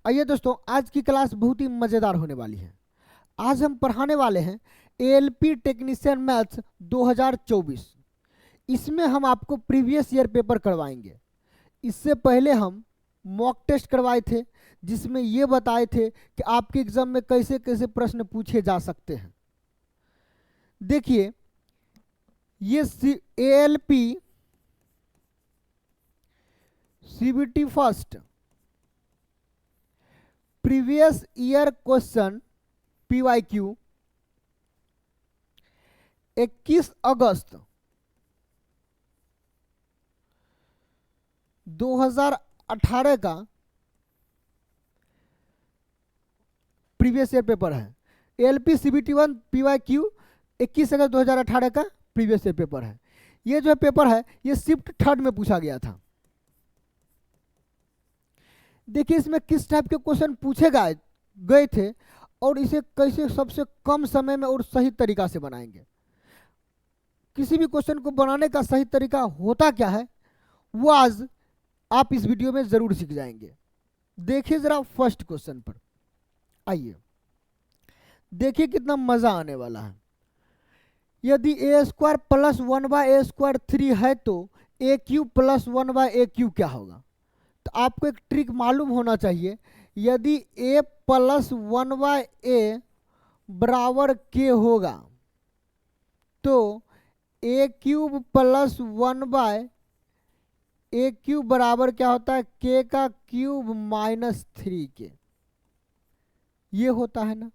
आइए दोस्तों, आज की क्लास बहुत ही मज़ेदार होने वाली है। आज हम पढ़ाने वाले हैं एएलपी टेक्नीशियन मैथ्स 2024। इसमें हम आपको प्रीवियस ईयर पेपर करवाएंगे। इससे पहले हम मॉक टेस्ट करवाए थे, जिसमें ये बताए थे कि आपके एग्जाम में कैसे कैसे प्रश्न पूछे जा सकते हैं। देखिए, ये ALP CBT first previous year question PYQ 21 अगस्त 2018 का प्रीवियस ईयर पेपर है। एएलपी सीबीटी 1 पीवाईक्यू 21 अगस्त 2018 का प्रीवियस ईयर पेपर है। ये जो पेपर है ये शिफ्ट थर्ड में पूछा गया था। देखिए, इसमें किस टाइप के क्वेश्चन पूछे गए थे और इसे कैसे सबसे कम समय में और सही तरीका से बनाएंगे। किसी भी क्वेश्चन को बनाने का सही तरीका होता क्या है वो आज आप इस वीडियो में जरूर सीख जाएंगे। देखिए जरा फर्स्ट क्वेश्चन पर आइए, देखिए कितना मजा आने वाला है। यदि ए स्क्वायर प्लस 1/a² 3 है तो ए क्यूब प्लस 1/a³ क्या होगा। तो आपको एक ट्रिक मालूम होना चाहिए। यदि a प्लस 1/a बराबर k होगा तो a क्यूब प्लस 1/a³ बराबर क्या होता है, k का क्यूब माइनस 3k। ये होता है ना।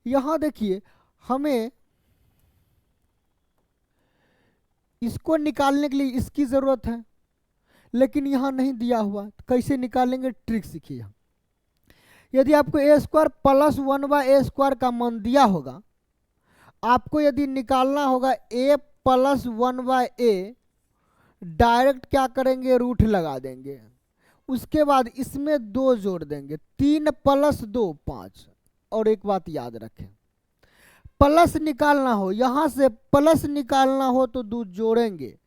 यहां देखिए, हमें इसको निकालने के लिए इसकी जरूरत है, लेकिन यहां नहीं दिया हुआ। कैसे निकालेंगे, ट्रिक सीखिए। यदि आपको a स्क्वायर प्लस 1/a² का मान दिया होगा, आपको यदि निकालना होगा a प्लस 1/a, डायरेक्ट क्या करेंगे, रूट लगा देंगे। उसके बाद इसमें 2 जोड़ देंगे, 3 प्लस 2 5। और एक बात याद रखें, प्लस निकालना हो, यहां से प्लस निकालना हो तो 2 जोड़ेंगे,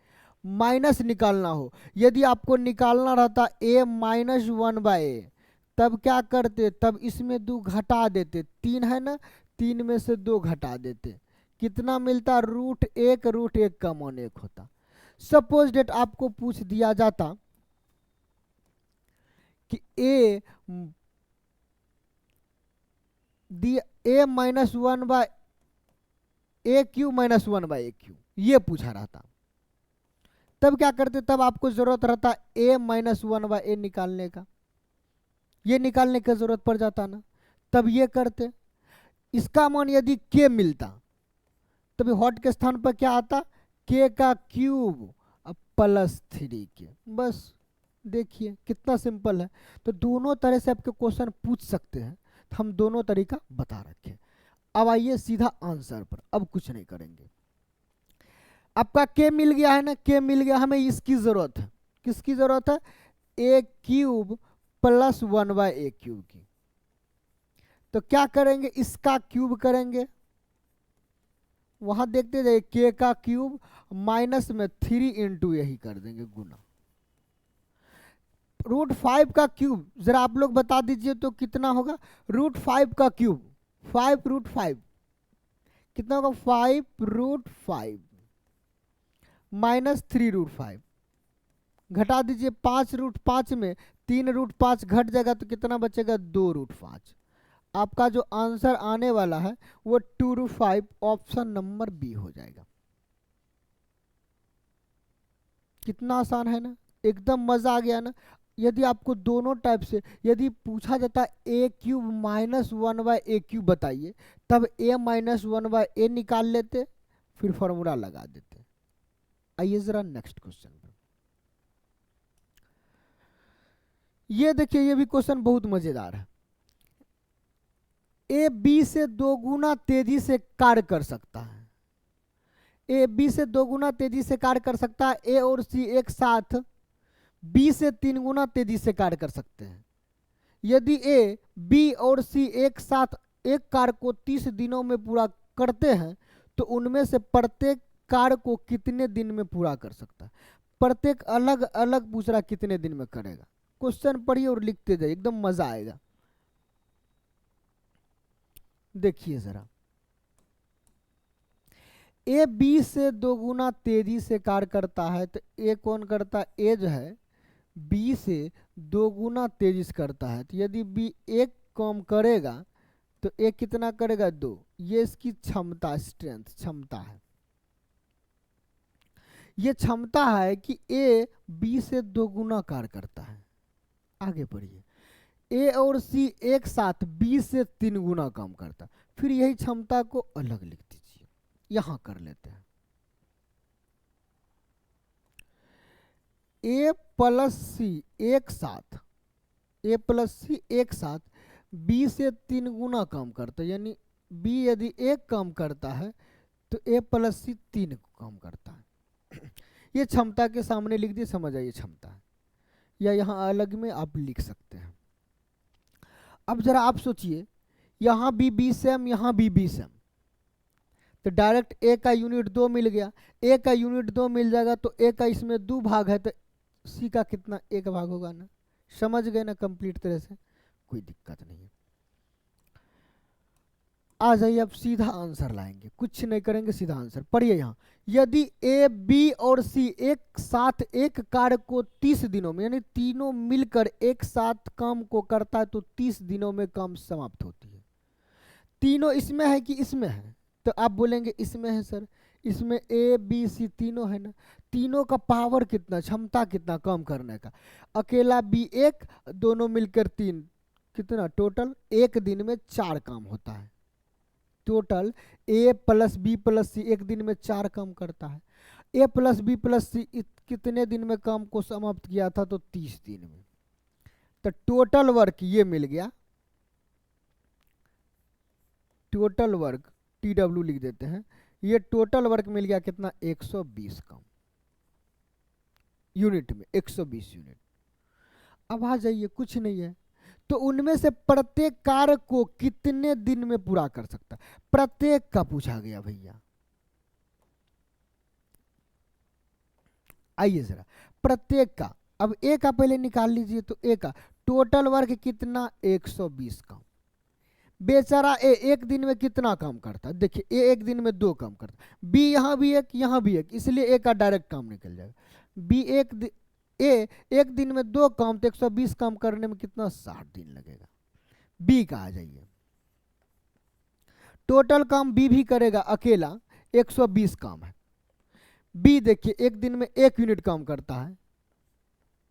माइनस निकालना हो, यदि आपको निकालना रहता a माइनस 1/a, तब क्या करते, तब इसमें 2 घटा देते। 3 है ना, 3 में से 2 घटा देते, कितना मिलता, √1 का मान 1 होता। सपोज डेट आपको पूछ दिया जाता कि a minus 1/a³ minus 1/a³, ये पूछा रहता, तब क्या करते, तब आपको जरूरत रहता a माइनस 1/a निकालने का। ये निकालने की जरूरत पड़ जाता ना, तब ये करते। इसका मान यदि k मिलता तभी हॉट के स्थान पर क्या आता, k का क्यूब प्लस 3k। बस देखिए कितना सिंपल है। तो दोनों तरह से आपके क्वेश्चन पूछ सकते हैं, तो हम दोनों तरीका बता रखे। अब आइए सीधा आंसर पर, अब कुछ नहीं करेंगे। आपका k मिल गया है ना, k मिल गया, हमें इसकी जरूरत है। किसकी जरूरत है, a क्यूब प्लस 1/a³ की। तो क्या करेंगे, इसका क्यूब करेंगे, वहां देखते जाइए, k का क्यूब माइनस में 3 इंटू यही कर देंगे गुना। √5 का क्यूब जरा आप लोग बता दीजिए तो कितना होगा, √5 का क्यूब 5√5 कितना होगा, 5√5 माइनस 3√5 घटा दीजिए, 5√5 में 3√5 घट जाएगा तो कितना बचेगा, 2√5। आपका जो आंसर आने वाला है वो 2√5, ऑप्शन नंबर बी हो जाएगा। कितना आसान है ना, एकदम मजा आ गया ना। यदि आपको दोनों टाइप से यदि पूछा जाता a³ माइनस 1/a³ बताइए, तब a माइनस 1/a निकाल लेते, फिर फॉर्मूला लगा देते। आइए जरा नेक्स्ट क्वेश्चन पर। ये देखिए, ये भी क्वेश्चन बहुत मजेदार है। a b से 2 गुना तेजी से कार्य कर सकता है। a b से 2 गुना तेजी से कार्य कर सकता है। a और c एक साथ b से 3 गुना तेजी से कार्य कर सकते हैं। यदि a b और c एक साथ एक कार्य को 30 दिनों में पूरा करते हैं तो उनमें से प्रत्येक कार्य को कितने दिन में पूरा कर सकता है। प्रत्येक अलग अलग पूछ रहा कितने दिन में करेगा। क्वेश्चन पढ़िए और लिखते जाइए, एकदम मजा आएगा। देखिए जरा, ए बी से 2 गुना तेजी से कार्य करता है, तो ए कौन करता है, ए जो है बी से 2 गुना तेजी से करता है। तो यदि बी एक काम करेगा तो ए कितना करेगा, 2। ये इसकी क्षमता, स्ट्रेंथ, क्षमता है। ये क्षमता है कि ए बी से 2 गुना कार्य करता है। आगे पढ़िए, ए और सी एक साथ बी से 3 गुना काम करता। फिर यही क्षमता को अलग लिख दीजिए, यहां कर लेते हैं। ए प्लस सी एक साथ, ए प्लस सी एक साथ बी से 3 गुना काम करता है, यानी बी यदि एक काम करता है तो ए प्लस सी 3 काम करता है। ये क्षमता के सामने लिख दिए, समझ आइए क्षमता है, या यहाँ अलग में आप लिख सकते हैं। अब जरा आप सोचिए, यहाँ बी बी सेम, यहाँ बी बी सेम, तो डायरेक्ट ए का यूनिट 2 मिल गया। ए का यूनिट 2 मिल जाएगा तो ए का इसमें 2 भाग है, तो सी का कितना, 1 भाग होगा ना। समझ गए ना कंप्लीट तरह से, कोई दिक्कत नहीं है। आ जाइए, अब सीधा आंसर लाएंगे, कुछ नहीं करेंगे, सीधा आंसर पढ़िए। यहाँ यदि ए बी और सी एक साथ एक कार्य को 30 दिनों में, यानी तीनों मिलकर एक साथ काम को करता है, तो 30 दिनों में काम समाप्त होती है। तीनों इसमें है कि इसमें है, तो आप बोलेंगे इसमें है सर, इसमें ए बी सी तीनों है ना। तीनों का पावर कितना, क्षमता कितना काम करने का, अकेला बी 1, दोनों मिलकर 3, कितना टोटल, एक दिन में 4 काम होता है। Total A plus B plus सी एक दिन में 4 काम करता है। ए प्लस बी प्लस सी कितने दिन में काम को समाप्त किया था, तो 30 दिन में। तो टोटल वर्क ये मिल गया, टोटल वर्क TW लिख देते हैं, ये टोटल वर्क मिल गया कितना, 120 काम यूनिट में, 120 यूनिट। अब आ जाइए, कुछ नहीं है, तो उनमें से प्रत्येक कार्य को कितने दिन में पूरा कर सकता है, प्रत्येक का पूछा गया भैया। आइए जरा, प्रत्येक का, अब ए का पहले निकाल लीजिए, तो ए का टोटल वर्क कितना, 120 काम। बेचारा ए एक दिन में कितना काम करता है, देखिए ए एक दिन में 2 काम करता है, बी यहाँ भी एक, यहाँ भी एक, इसलिए ए का डायरेक्ट काम निकल जाएगा। बी एक दिन में 2 काम, तो 120 काम करने में कितना, 60 दिन लगेगा। बी का आ जाइए, टोटल काम बी भी करेगा अकेला, 120 काम है। बी देखिए एक दिन में 1 यूनिट काम करता है,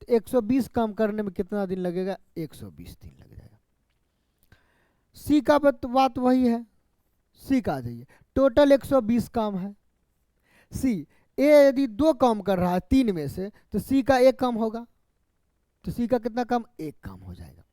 तो 120 काम करने में कितना दिन लगेगा, 120 दिन लग जाएगा। सी का बात वही है, सी का आ जाइए, टोटल 120 काम है। सी ए यदि 2 काम कर रहा है 3 में से, तो सी का 1 काम होगा, तो सी का कितना काम, 1 काम हो जाएगा।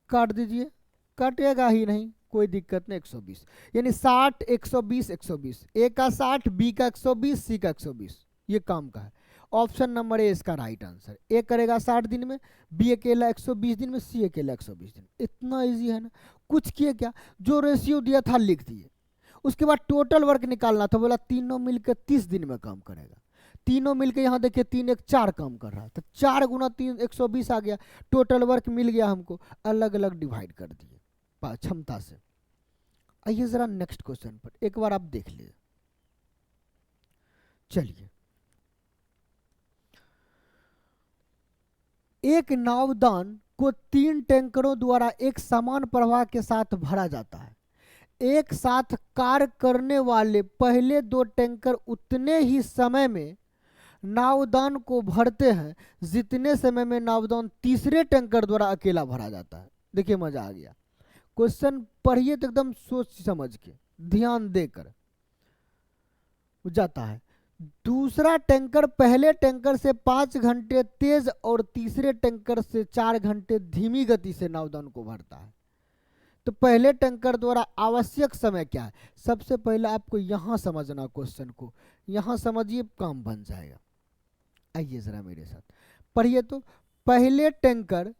काट दीजिए, कटेगा ही नहीं, कोई दिक्कत नहीं। 120 यानी 60 120 120, ए का 60, बी का 120, सी का 120, ये काम का है। ऑप्शन नंबर ए इसका राइट आंसर। ए करेगा 60 दिन में, बी अकेला 120 दिन में, सी अकेला 120 दिन। इतना इजी है ना, कुछ किए क्या, जो रेशियो दिया था लिख दिए। उसके बाद टोटल वर्क निकालना था, बोला तीनों मिलकर 30 दिन में काम करेगा। तीनों मिलकर यहाँ देखिए 3 1 4 काम कर रहा है, तो 4 गुना 3 120 आ गया। टोटल वर्क मिल गया हमको, अलग अलग डिवाइड कर दिए क्षमता से। आइए जरा नेक्स्ट क्वेश्चन पर एक बार आप देख लीजिए। चलिए, एक नावदान को 3 टैंकरों द्वारा एक समान प्रवाह के साथ भरा जाता है। एक साथ कार्य करने वाले पहले 2 टैंकर उतने ही समय में नावदान को भरते हैं जितने समय में नावदान तीसरे टैंकर द्वारा अकेला भरा जाता है। देखिए मजा आ गया, क्वेश्चन पढ़िए तो एकदम सोच समझ के ध्यान देकर जाता है। दूसरा टैंकर पहले टैंकर से 5 घंटे तेज और तीसरे टैंकर से 4 घंटे धीमी गति से नावदान को भरता है। तो पहले टैंकर द्वारा आवश्यक समय क्या है, सबसे पहले आपको यहां समझना, क्वेश्चन को यहां समझिए, काम बन जाएगा। आइए जरा मेरे साथ पढ़िए, तो पहले टैंकर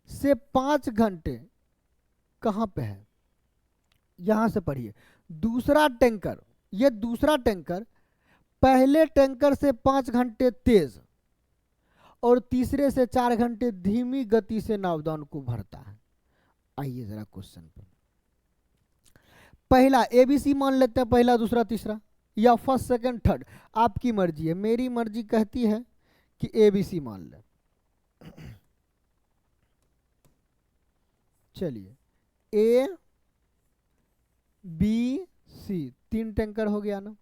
से 5 घंटे कहां पे है, यहां से पढ़िए। दूसरा टैंकर, ये दूसरा टैंकर पहले टैंकर से 5 घंटे तेज और तीसरे से 4 घंटे धीमी गति से नावदान को भरता है। आइए जरा क्वेश्चन पे, पहला एबीसी मान लेते हैं, पहला दूसरा तीसरा, या फर्स्ट सेकंड थर्ड, आपकी मर्जी है। मेरी मर्जी कहती है कि एबीसी मान ले। चलिए ए बी सी 3 टैंकर हो गया ना।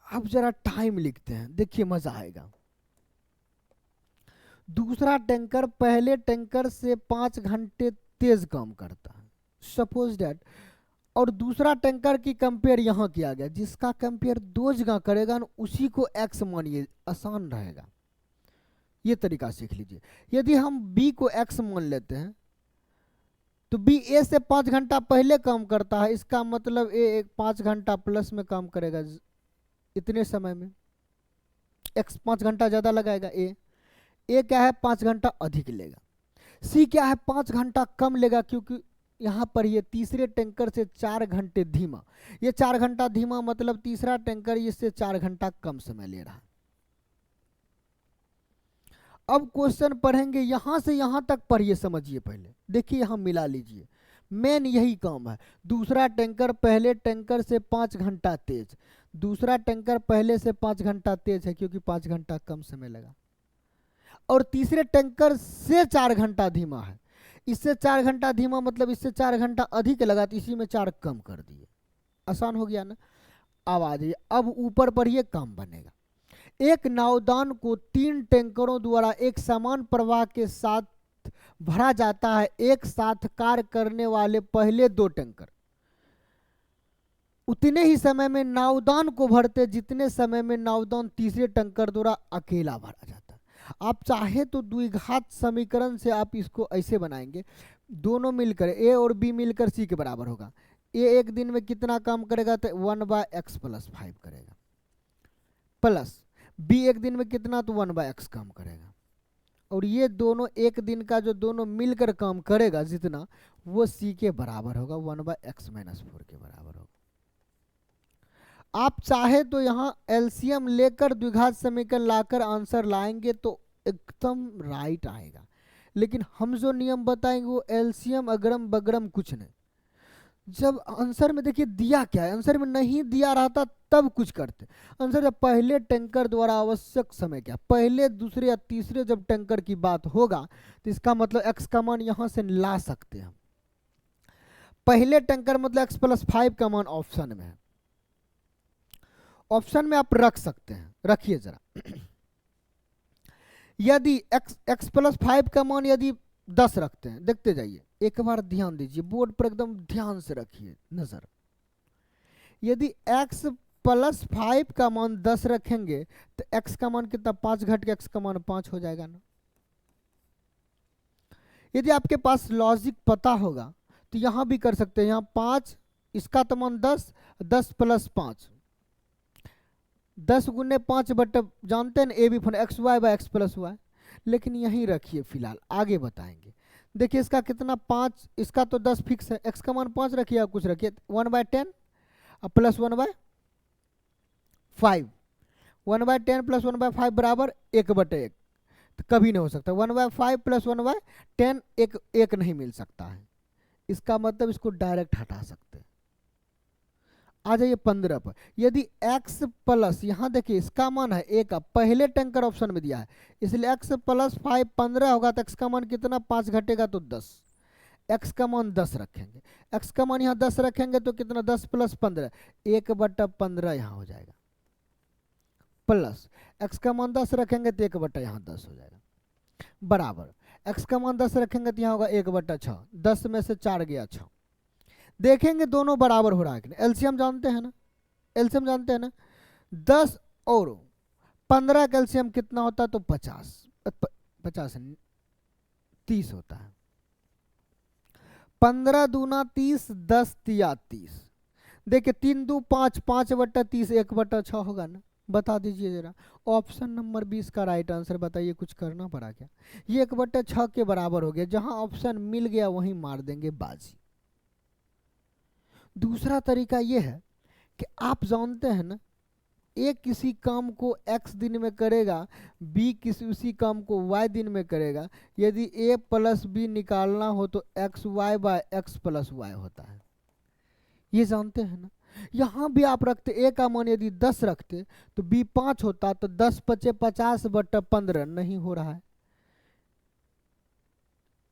अब जरा टाइम लिखते हैं, देखिए मजा आएगा। दूसरा टैंकर पहले टैंकर से 5 घंटे तेज काम करता है, सपोज दैट, और दूसरा टैंकर की कंपेयर यहां किया गया, जिसका कंपेयर 2 जगह करेगा ना उसी को एक्स मानिए, आसान रहेगा। ये तरीका सीख लीजिए। यदि हम बी को एक्स मान लेते हैं तो बी ए से 5 घंटा पहले काम करता है, इसका मतलब ए 5 घंटा प्लस में काम करेगा इतने समय में, एक्स 5 घंटा ज्यादा लगाएगा। ए क्या है 5 घंटा अधिक लेगा। सी क्या है 5 घंटा कम लेगा, क्योंकि यहां पर ये तीसरे टैंकर से 4 घंटे धीमा, ये 4 घंटा धीमा मतलब तीसरा टैंकर इससे 4 घंटा कम समय ले रहा है। अब क्वेश्चन पढ़ेंगे, यहां से यहां तक पढ़िए, समझिए पहले, देखिए यहां मिला लीजिए, मेन यही काम है। दूसरा टैंकर पहले टैंकर से 5 घंटा तेज, दूसरा टैंकर पहले से 5 घंटा तेज है क्योंकि 5 घंटा कम समय लगा, और तीसरे टैंकर से 4 घंटा धीमा है, इससे 4 घंटा धीमा मतलब इससे 4 घंटा अधिक लगा, तो इसी में 4 कम कर दिए। आसान हो गया ना। अब आ जाइए, अब ऊपर पढ़िए, काम बनेगा। एक नावदान को 3 टैंकरों द्वारा एक समान प्रवाह के साथ भरा जाता है। एक साथ कार्य करने वाले पहले 2 टैंकर उतने ही समय में नावदान को भरते जितने समय में नावदान तीसरे टैंकर द्वारा अकेला भरा जाता है। आप चाहे तो द्विघात समीकरण से आप इसको ऐसे बनाएंगे, दोनों मिलकर ए और बी मिलकर सी के बराबर होगा। ए एक दिन में कितना काम करेगा तो 1/x + 5 करेगा, प्लस बी एक दिन में कितना तो 1/x काम करेगा, और ये दोनों एक दिन का जो दोनों मिलकर काम करेगा जितना, वो सी के बराबर होगा, 1/x - 4 के बराबर होगा। आप चाहे तो यहाँ एलसीएम लेकर द्विघात समीकरण लाकर आंसर लाएंगे तो एकदम राइट आएगा, लेकिन हम जो नियम बताएंगे वो एलसीएम अगरम बगरम कुछ नहीं। जब आंसर में देखिए दिया क्या है, आंसर में नहीं दिया रहता तब कुछ करते। आंसर जब पहले टैंकर द्वारा आवश्यक समय क्या, पहले दूसरे या तीसरे जब टैंकर की बात होगा तो इसका मतलब एक्स का मान यहां से ला सकते हैं। पहले टैंकर मतलब x + 5 का मान ऑप्शन में है, ऑप्शन में आप रख सकते हैं, रखिए जरा। यदि x + 5 का मान यदि 10 रखते हैं, देखते जाइए, एक बार ध्यान दीजिए, बोर्ड पर एकदम ध्यान से रखिए नजर। यदि x + 5 का मान 10 रखेंगे तो x का मान कितना, 5 घट के x का मान 5 हो जाएगा ना। यदि आपके पास लॉजिक पता होगा तो यहां भी कर सकते हैं, यहां 5, इसका तो मान 10, 10 + 5, 10 × 5 बटे जानते हैं A be fun xy/x + y, लेकिन यहीं रखिए फिलहाल, आगे बताएंगे। देखिए इसका कितना 5, इसका तो 10 फिक्स है, x का मान 5 रखिए, आप कुछ रखिए 1/10 + 1/5, 1/10 + 1/5 बराबर 1/1, तो कभी नहीं हो सकता। 1/5 + 1/10 एक नहीं मिल सकता है, इसका मतलब इसको डायरेक्ट हटा सकते हैं। आ जाइए 15 पर, यदि x प्लस, यहां देखिए इसका मान है a का, पहले टैंकर ऑप्शन में दिया है, इसलिए x + 5 15 होगा, तो x का मान कितना, 5 घटेगा तो 10, x का मान 10 रखेंगे, x का मान यहाँ 10 रखेंगे तो कितना, 10 + 15, 1/15 यहाँ हो जाएगा, प्लस x का मान 10 रखेंगे तो 1 यहाँ 10 हो जाएगा, बराबर x का मान 10 रखेंगे तो यहाँ होगा 1/6, 10 में से 4 गया 6। देखेंगे दोनों बराबर हो रहा है कि नहीं। एलसीएम जानते हैं ना, एलसीएम जानते हैं ना, 10 और 15 का एलसीएम कितना होता है तो 50 30 होता है। 15 दूना 30, 10 तिया 30, देखिए 3 2 5, 5/30, 1/6 होगा ना। बता दीजिए जरा, ऑप्शन नंबर 20 का राइट आंसर बताइए, कुछ करना पड़ा क्या? ये 1/6 के बराबर हो गया, जहां ऑप्शन मिल गया वहीं मार देंगे बाजी। दूसरा तरीका यह है कि आप जानते हैं ना ए किसी काम को x दिन में करेगा, बी किसी उसी काम को y दिन में करेगा। यदि a प्लस बी निकालना हो तो x y by x plus y होता है, ये जानते हैं ना। यहाँ भी आप रखते a का मान यदि 10 रखते तो b 5 होता, तो 10 पचे 50 बटा 15 नहीं हो रहा है,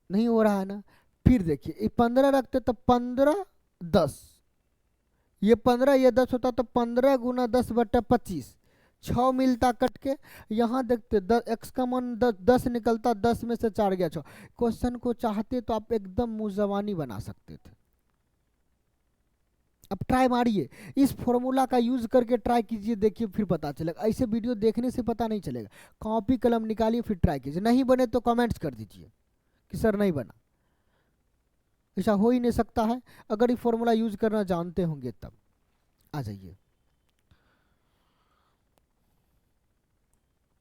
नहीं हो रहा है ना। फिर देखिए 15 रखते तो 15 10, ये 15 ये 10 होता तो 15 गुना 10 बटा 25, 6 मिलता कट के। यहाँ देखते x का मान 10 निकलता, 10 में से 4 गया 6। क्वेश्चन को चाहते तो आप एकदम मुंह बना सकते थे। अब ट्राई मारिए, इस फॉर्मूला का यूज करके ट्राई कीजिए, देखिए फिर पता चलेगा। ऐसे वीडियो देखने से पता नहीं चलेगा। कॉपी कलम निकालिए फिर ट्राई कीजिए, नहीं बने तो कमेंट्स कर दीजिए कि सर नहीं बना। ऐसा हो ही नहीं सकता है। अगर ये फॉर्मूला यूज करना जानते होंगे तब। आ जाइए,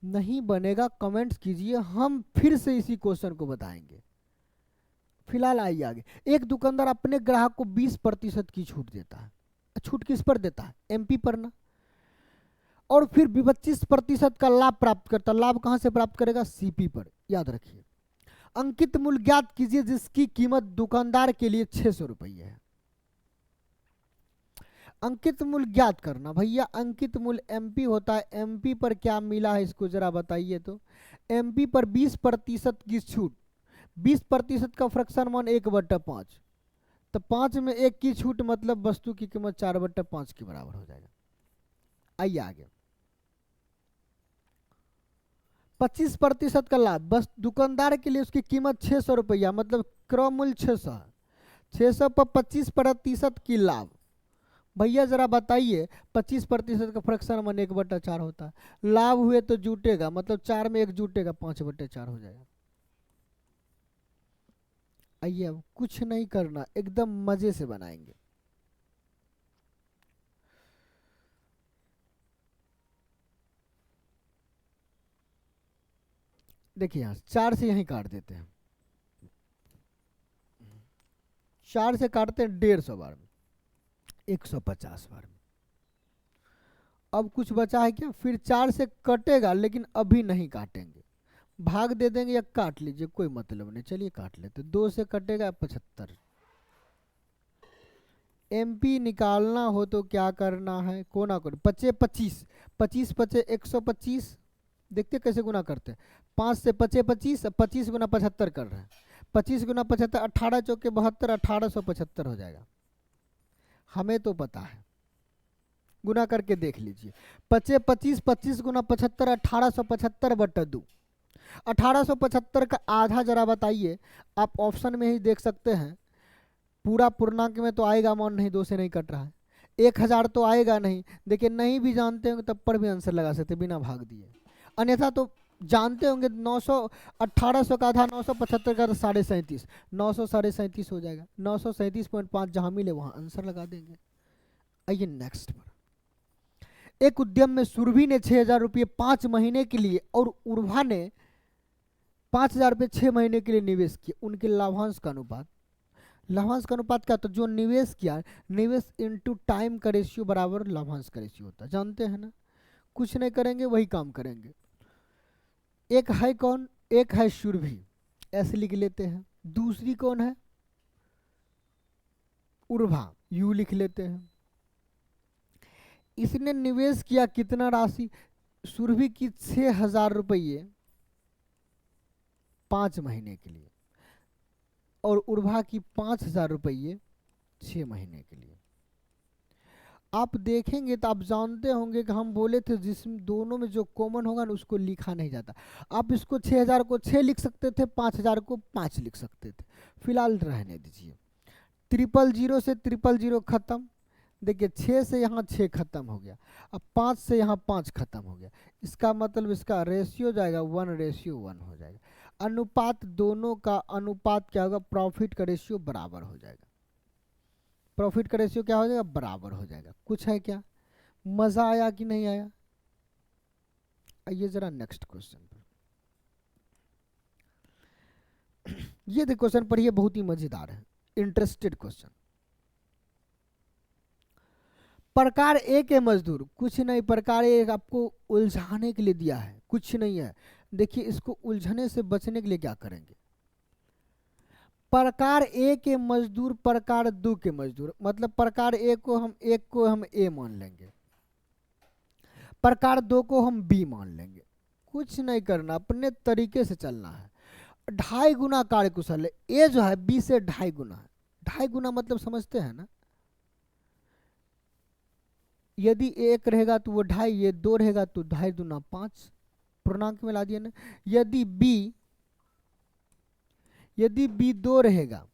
नहीं बनेगा कमेंट्स कीजिए, हम फिर से इसी क्वेश्चन को बताएंगे। फिलहाल आइए आगे। एक दुकानदार अपने ग्राहक को 20% की छूट देता है। छूट किस पर देता है? एमपी पर ना। और फिर 25% का लाभ प्राप्त करता है। लाभ कहां से प्राप्त करेगा? सीपी पर। याद रखिए। अंकित मूल्य ज्ञात कीजिए जिसकी कीमत दुकानदार के लिए 600 रुपये है। अंकित मूल्य ज्ञात करना भैया। अंकित मूल्य एमपी होता है। एमपी पर क्या मिला है इसको जरा बताइए तो। एमपी पर 20% की छूट, 20% का फ्रैक्शन मान 1/5, तो 5 में 1 की छूट मतलब वस्तु की कीमत 4/5 के बराबर हो जाएगा। आइए आगे। 25% का लाभ, बस दुकानदार के लिए उसकी कीमत 600 रुपया, मतलब क्रय मूल्य 600 है। 600 पर 25% की लाभ। भैया जरा बताइए, 25% का फ्रैक्शन मान 1/4 होता है। लाभ हुए तो जुटेगा, मतलब 4 में 1 जुटेगा, 5/4 हो जाएगा। आइए, अब कुछ नहीं करना, एकदम मजे से बनाएंगे। देखिए यहां 4 से यहीं काट देते हैं। 4 से काटते हैं 150 बार में, 150 बार में। अब कुछ बचा है क्या? फिर 4 से कटेगा, लेकिन अभी नहीं काटेंगे, भाग दे देंगे या काट लीजिए, कोई मतलब नहीं। चलिए काट लेते। 2 से कटेगा 75। एमपी निकालना हो तो क्या करना है? कोना करो, 25 25 25 पचे 125। देखते कैसे गुना करते हैं। 5 से 25 25, 25 गुना 75 कर रहे हैं। 25 गुना 75, 18 चौके 72, 1875 हो जाएगा। हमें तो पता है, गुना करके देख लीजिए। 25 25 25 गुना 75, 1875/2। 1875 का आधा जरा बताइए। आप ऑप्शन में ही देख सकते हैं। पूरा पूर्णांक में तो आएगा मान नहीं, 2 से नहीं कट रहा है। 1000 तो आएगा नहीं। देखिए नहीं भी जानते होंगे तब पर भी आंसर लगा सकते बिना भाग दिए। अन्यथा तो जानते होंगे। 900, 1800 का आधा 975 का 37.5, 900 37.5 हो जाएगा। 937.5 जहां मिले वहां आंसर लगा देंगे। आइए नेक्स्ट पर। एक उद्यम में सुरभि ने 6000 रुपये 5 महीने के लिए और उर्वा ने 5000 रुपये 6 महीने के लिए निवेश किए। उनके लाभांश का अनुपात, लाभांश का अनुपात क्या होता है? जो निवेश किया, निवेश इनटू टाइम का रेशियो बराबर लाभांश का रेशियो होता है। जानते हैं ना। कुछ नहीं करेंगे, वही काम करेंगे। एक है कौन? एक है सुरभि, ऐसे लिख लेते हैं। दूसरी कौन है? उर्वा, यू लिख लेते हैं। इसने निवेश किया कितना राशि? सुरभि की 6000 रुपये 5 महीने के लिए, और उर्वा की 5000 रुपये 6 महीने के लिए। आप देखेंगे तो आप जानते होंगे कि हम बोले थे जिसमें दोनों में जो कॉमन होगा ना उसको लिखा नहीं जाता। आप इसको 6000 को 6 लिख सकते थे, 5000 को 5 लिख सकते थे। फिलहाल रहने दीजिए। 000 से 000 खत्म। देखिए 6 से यहाँ 6 खत्म हो गया। अब 5 से यहाँ 5 खत्म हो गया। इसका मतलब इसका रेशियो जाएगा 1:1 हो जाएगा। अनुपात, दोनों का अनुपात क्या होगा? प्रॉफिट का रेशियो बराबर हो जाएगा। प्रॉफिट का रेशियो क्या हो जाएगा? बराबर हो जाएगा। कुछ है क्या? मजा आया कि नहीं आया? आइए जरा नेक्स्ट क्वेश्चन पर। ये देखो क्वेश्चन पढ़िए, बहुत ही मजेदार है, इंटरेस्टेड क्वेश्चन। प्रकार ए के मजदूर कुछ नहीं, प्रकार ए आपको उलझाने के लिए दिया है, कुछ नहीं है। देखिए इसको उलझने से बचने के लिए क्या करेंगे, प्रकार ए के मजदूर प्रकार दो के मजदूर, मतलब प्रकार ए को हम एक को हम ए मान लेंगे, प्रकार दो को हम बी मान लेंगे। कुछ नहीं करना, अपने तरीके से चलना है। 2.5 गुना कार्यकुशल है, ए जो है बी से 2.5 गुना है। 2.5 गुना मतलब समझते हैं ना, यदि एक रहेगा तो वो 2.5, ये 2 रहेगा तो 2.5 दूना 5, पूर्णांक में ला दिया ना। यदि बी 2 रहेगा,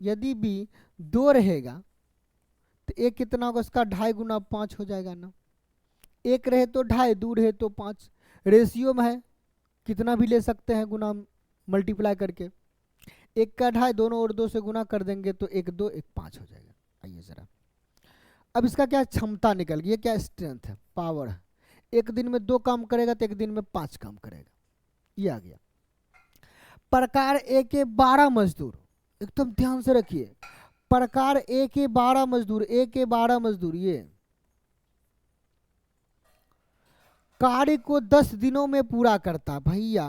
यदि बी 2 रहेगा तो एक कितना होगा उसका 2.5 गुना 5 हो जाएगा ना। एक रहे तो 2.5, 2 रहे तो 5, रेशियो में है, कितना भी ले सकते हैं गुना मल्टीप्लाई करके। एक का 2.5 दोनों और 2 से गुना कर देंगे तो 1 2 1 5 हो जाएगा। आइए जरा, अब इसका क्या क्षमता निकल गई, ये क्या स्ट्रेंथ है, पावर है। एक दिन में 2 काम करेगा तो एक दिन में 5 काम करेगा, ये आ गया। प्रकार ए के 12 मजदूर, एकदम ध्यान से रखिए, प्रकार ए के 12 मजदूर, ए के 12 मजदूर ये कार्य को 10 दिनों में पूरा करता। भैया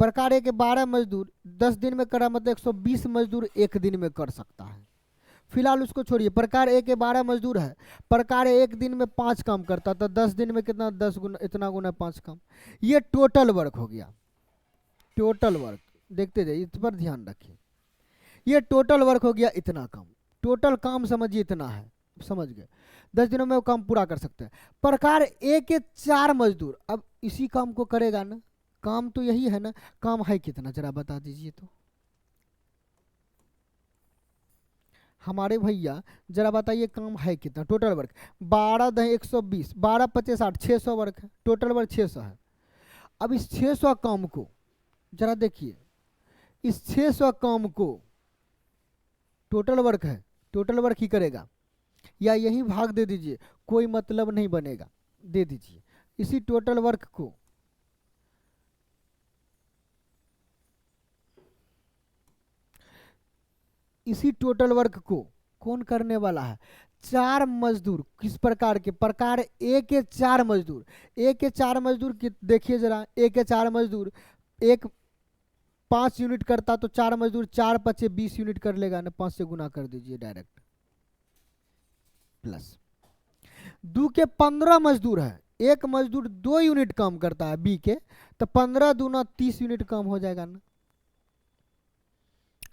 प्रकार ए के 12 मजदूर 10 दिन में करा, मतलब 120 मजदूर एक दिन में कर सकता है। फिलहाल उसको छोड़िए, प्रकार ए के 12 मजदूर है, प्रकार ए एक दिन में 5 काम करता था, 10 दिन में कितना, 10 गुना, इतना गुना 5 काम। ये टोटल वर्क हो गया, टोटल वर्क देखते जाइए, इस पर ध्यान रखिए। ये टोटल वर्क हो गया इतना काम, टोटल काम समझिए इतना है, समझ गए, 10 दिनों में वो काम पूरा कर सकते हैं। प्रकार ए के 4 मजदूर, अब इसी काम को करेगा ना, काम तो यही है ना, काम है कितना जरा बता दीजिए तो हमारे भैया, जरा बताइए काम है कितना, टोटल वर्क 12 दही 120, 12 25 60, 600 वर्क है, टोटल वर्क 600 है। अब इस 600 काम को जरा देखिए, इस 600 काम को टोटल वर्क है, टोटल वर्क ही करेगा, या यही भाग दे दीजिए, कोई मतलब नहीं बनेगा, दे दीजिए इसी टोटल वर्क को। इसी टोटल वर्क को कौन करने वाला है, 4 मजदूर। किस प्रकार के, प्रकार ए के 4 मजदूर, ए के 4 मजदूर देखिए जरा, ए के 4 मजदूर, एक 5 यूनिट करता तो 4 मजदूर 4 पचे 20 यूनिट कर लेगा ना, 5 से गुना कर दीजिए डायरेक्ट, प्लस 2 के 15 मजदूर है, एक मजदूर 2 यूनिट काम करता है बी के, तो 15 दूना 30 यूनिट काम हो जाएगा ना।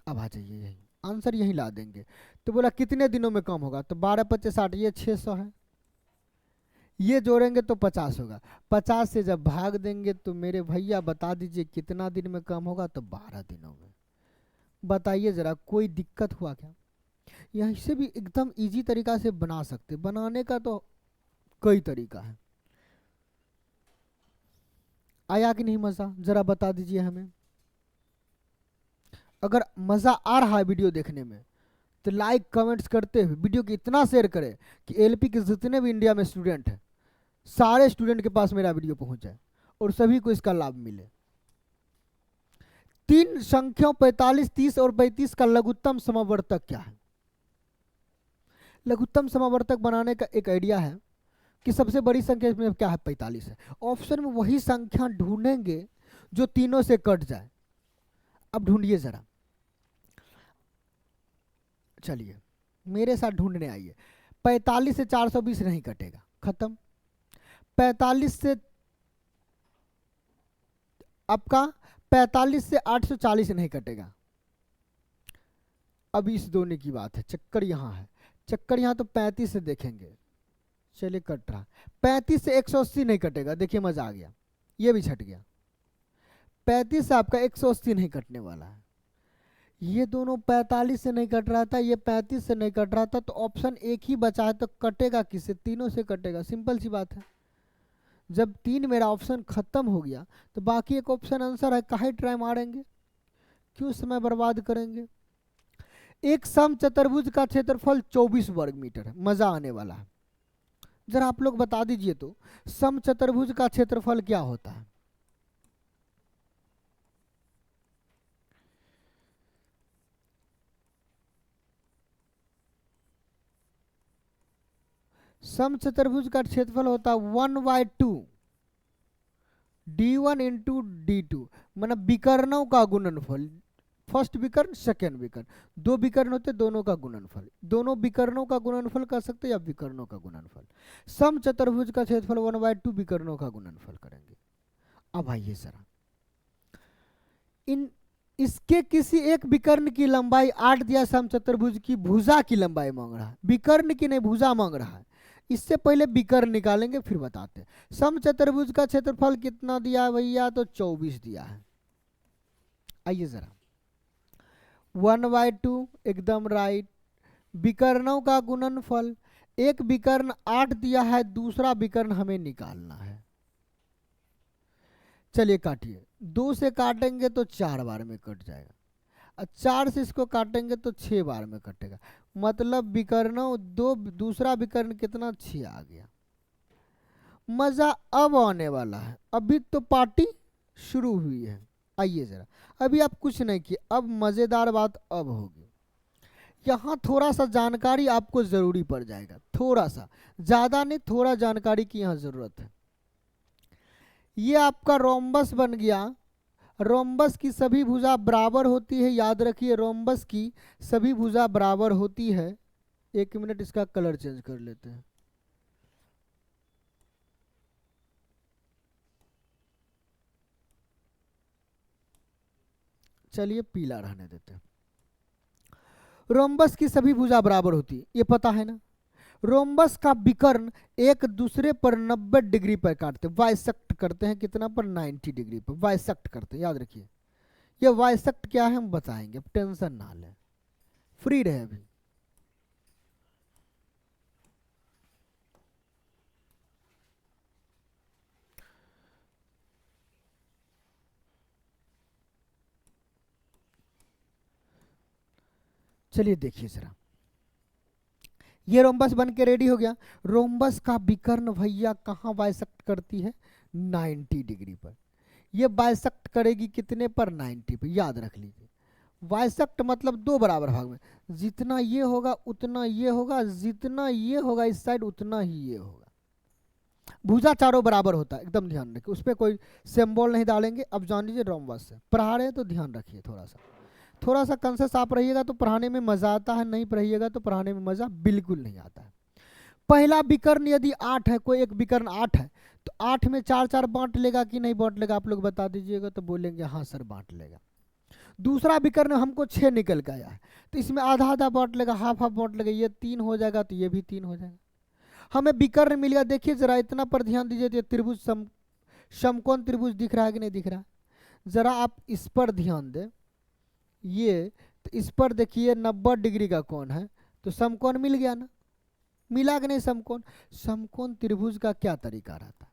अब आ जाइए, यही आंसर यही ला देंगे। तो बोला कितने दिनों में काम होगा, तो 12 25 60, ये 600 है, ये जोड़ेंगे तो 50 होगा, 50 से जब भाग देंगे तो मेरे भैया बता दीजिए कितना दिन में काम होगा, तो 12 दिनों में। बताइए जरा, कोई दिक्कत हुआ क्या, यहाँ से भी एकदम इजी तरीका से बना सकते, बनाने का तो कई तरीका है। आया कि नहीं मजा, जरा बता दीजिए हमें। अगर मजा आ रहा है वीडियो देखने में तो लाइक कमेंट्स करते हुए वीडियो को इतना शेयर करें कि एलपी के जितने भी इंडिया में स्टूडेंट हैं, सारे स्टूडेंट के पास मेरा वीडियो पहुंच जाए और सभी को इसका लाभ मिले। 3 संख्याओं 45 30 और 32 का लघुत्तम समावर्तक क्या है। लघुत्तम समावर्तक बनाने का एक आइडिया है कि सबसे बड़ी संख्या इसमें क्या है, 45 है। ऑप्शन में वही संख्या ढूंढेंगे जो तीनों से कट जाए। अब ढूंढिए जरा, चलिए मेरे साथ ढूंढने आइए। 45 से 420 नहीं कटेगा, खत्म। 45 से आपका 45 से 840 नहीं कटेगा। अब इस दोनों की बात है, चक्कर यहाँ है, चक्कर यहाँ तो 35 से देखेंगे, चलिए कट रहा। 35 से 180 नहीं कटेगा, देखिए मजा आ गया, ये भी छट गया। 35 से आपका 180 नहीं कटने वाला है। ये दोनों 45 से नहीं कट रहा था, ये 35 से नहीं कट रहा था, तो ऑप्शन एक ही बचा है, तो कटेगा किससे, तीनों से कटेगा, सिंपल सी बात है। जब 3 मेरा ऑप्शन खत्म हो गया तो बाकी एक ऑप्शन आंसर है, काहे ट्राई मारेंगे, क्यों समय बर्बाद करेंगे। एक सम चतुर्भुज का क्षेत्रफल 24 वर्ग मीटर है, मजा आने वाला है। जरा आप लोग बता दीजिए तो सम चतुर्भुज का क्षेत्रफल क्या होता है। समचतुर्भुज का क्षेत्रफल होता है 1/2 d1 इंटू d2, मतलब विकर्णों का गुणनफल। फर्स्ट विकर्ण सेकेंड विकर्ण, दो विकर्ण होते दोनों का गुणनफल, दोनों विकर्णों का गुणनफल कर सकते हैं या विकर्णों का गुणनफल। समचतुर्भुज का क्षेत्रफल 1/2 विकर्णों का गुणनफल करेंगे। अब आइए जरा इन इसके किसी एक विकर्ण की लंबाई 8 दिया, समचतुर्भुज की भुजा की लंबाई मांग रहा है, विकर्ण की नहीं भुजा मांग रहा है। इससे पहले विकर्ण निकालेंगे फिर बताते हैं। समचतुर्भुज का क्षेत्रफल कितना दिया है भैया, तो 24 दिया है। आइए जरा 1/2 एकदम राइट। विकर्णों का गुणनफल, एक विकर्ण 8 दिया है, दूसरा विकर्ण हमें निकालना है। चलिए काटिए, 2 से काटेंगे तो 4 बार में कट जाएगा, और 4 से इसको काटेंगे तो 6 बार में कटेगा, मतलब विकर्णों दो, दूसरा विकर्ण कितना 6 आ गया। मजा अब आने वाला है, अभी तो पार्टी शुरू हुई है। आइए जरा, अभी आप कुछ नहीं किए, अब मजेदार बात अब होगी। यहाँ थोड़ा सा जानकारी आपको जरूरी पड़ जाएगा, थोड़ा सा, ज्यादा नहीं, थोड़ा जानकारी की यहाँ जरूरत है। ये आपका रोम्बस बन गया। रोम्बस की सभी भुजा बराबर होती है, याद रखिए रोम्बस की सभी भुजा बराबर होती है। 1 मिनट इसका कलर चेंज कर लेते हैं। चलिए पीला रहने देते हैं। रोम्बस की सभी भुजा बराबर होती है, ये पता है ना। रोम्बस का विकर्ण एक दूसरे पर 90 डिग्री पर काटते हैं, वाइसेक्ट करते हैं, कितना पर 90 डिग्री पर वाइसेक्ट करते हैं, याद रखिए। ये वाइसेक्ट क्या है हम बताएंगे, टेंशन ना लें, फ्री रहे अभी। चलिए देखिए जरा, ये रोम्बस बन के रेडी हो गया। रोम्बस का विकर्ण भैया कहाँ बाइसेक्ट करती है, 90 डिग्री पर। ये बाइसेक्ट करेगी कितने पर, 90 पर, याद रख लीजिए। बाइसेक्ट मतलब दो बराबर भाग में, जितना ये होगा उतना ये होगा, जितना ये होगा इस साइड उतना ही ये होगा। भुजा चारों बराबर होता है, एकदम ध्यान रखिए, उस पर कोई सिंबल नहीं डालेंगे। अब जान लीजिए रोम्बस से पढ़ा रहे हैं तो ध्यान रखिए, थोड़ा सा कंसेस आप रहिएगा तो पढ़ाने में मजा आता है, नहीं पढ़िएगा तो पढ़ाने में मजा बिल्कुल नहीं आता है। पहला विकर्ण यदि 8 है, कोई एक विकर्ण 8 है, तो 8 में 4 बांट लेगा कि नहीं बांट लेगा, आप लोग बता दीजिएगा, तो बोलेंगे हाँ सर बांट लेगा। दूसरा विकर्ण हमको 6 निकल के आया है, तो इसमें आधा आधा बांट लेगा, हाफ हाफ बांट लेगा, ये 3 हो जाएगा तो ये भी 3 हो जाएगा। हमें विकर्ण मिल गया। देखिए जरा इतना पर ध्यान दीजिए, ये त्रिभुज समकोण त्रिभुज दिख रहा है कि नहीं दिख रहा, जरा आप इस पर ध्यान दें। ये तो इस पर देखिए 90 डिग्री का कोण है, तो समकोण मिल गया ना, मिला कि नहीं समकोण। समकोण त्रिभुज का क्या तरीका रहता है,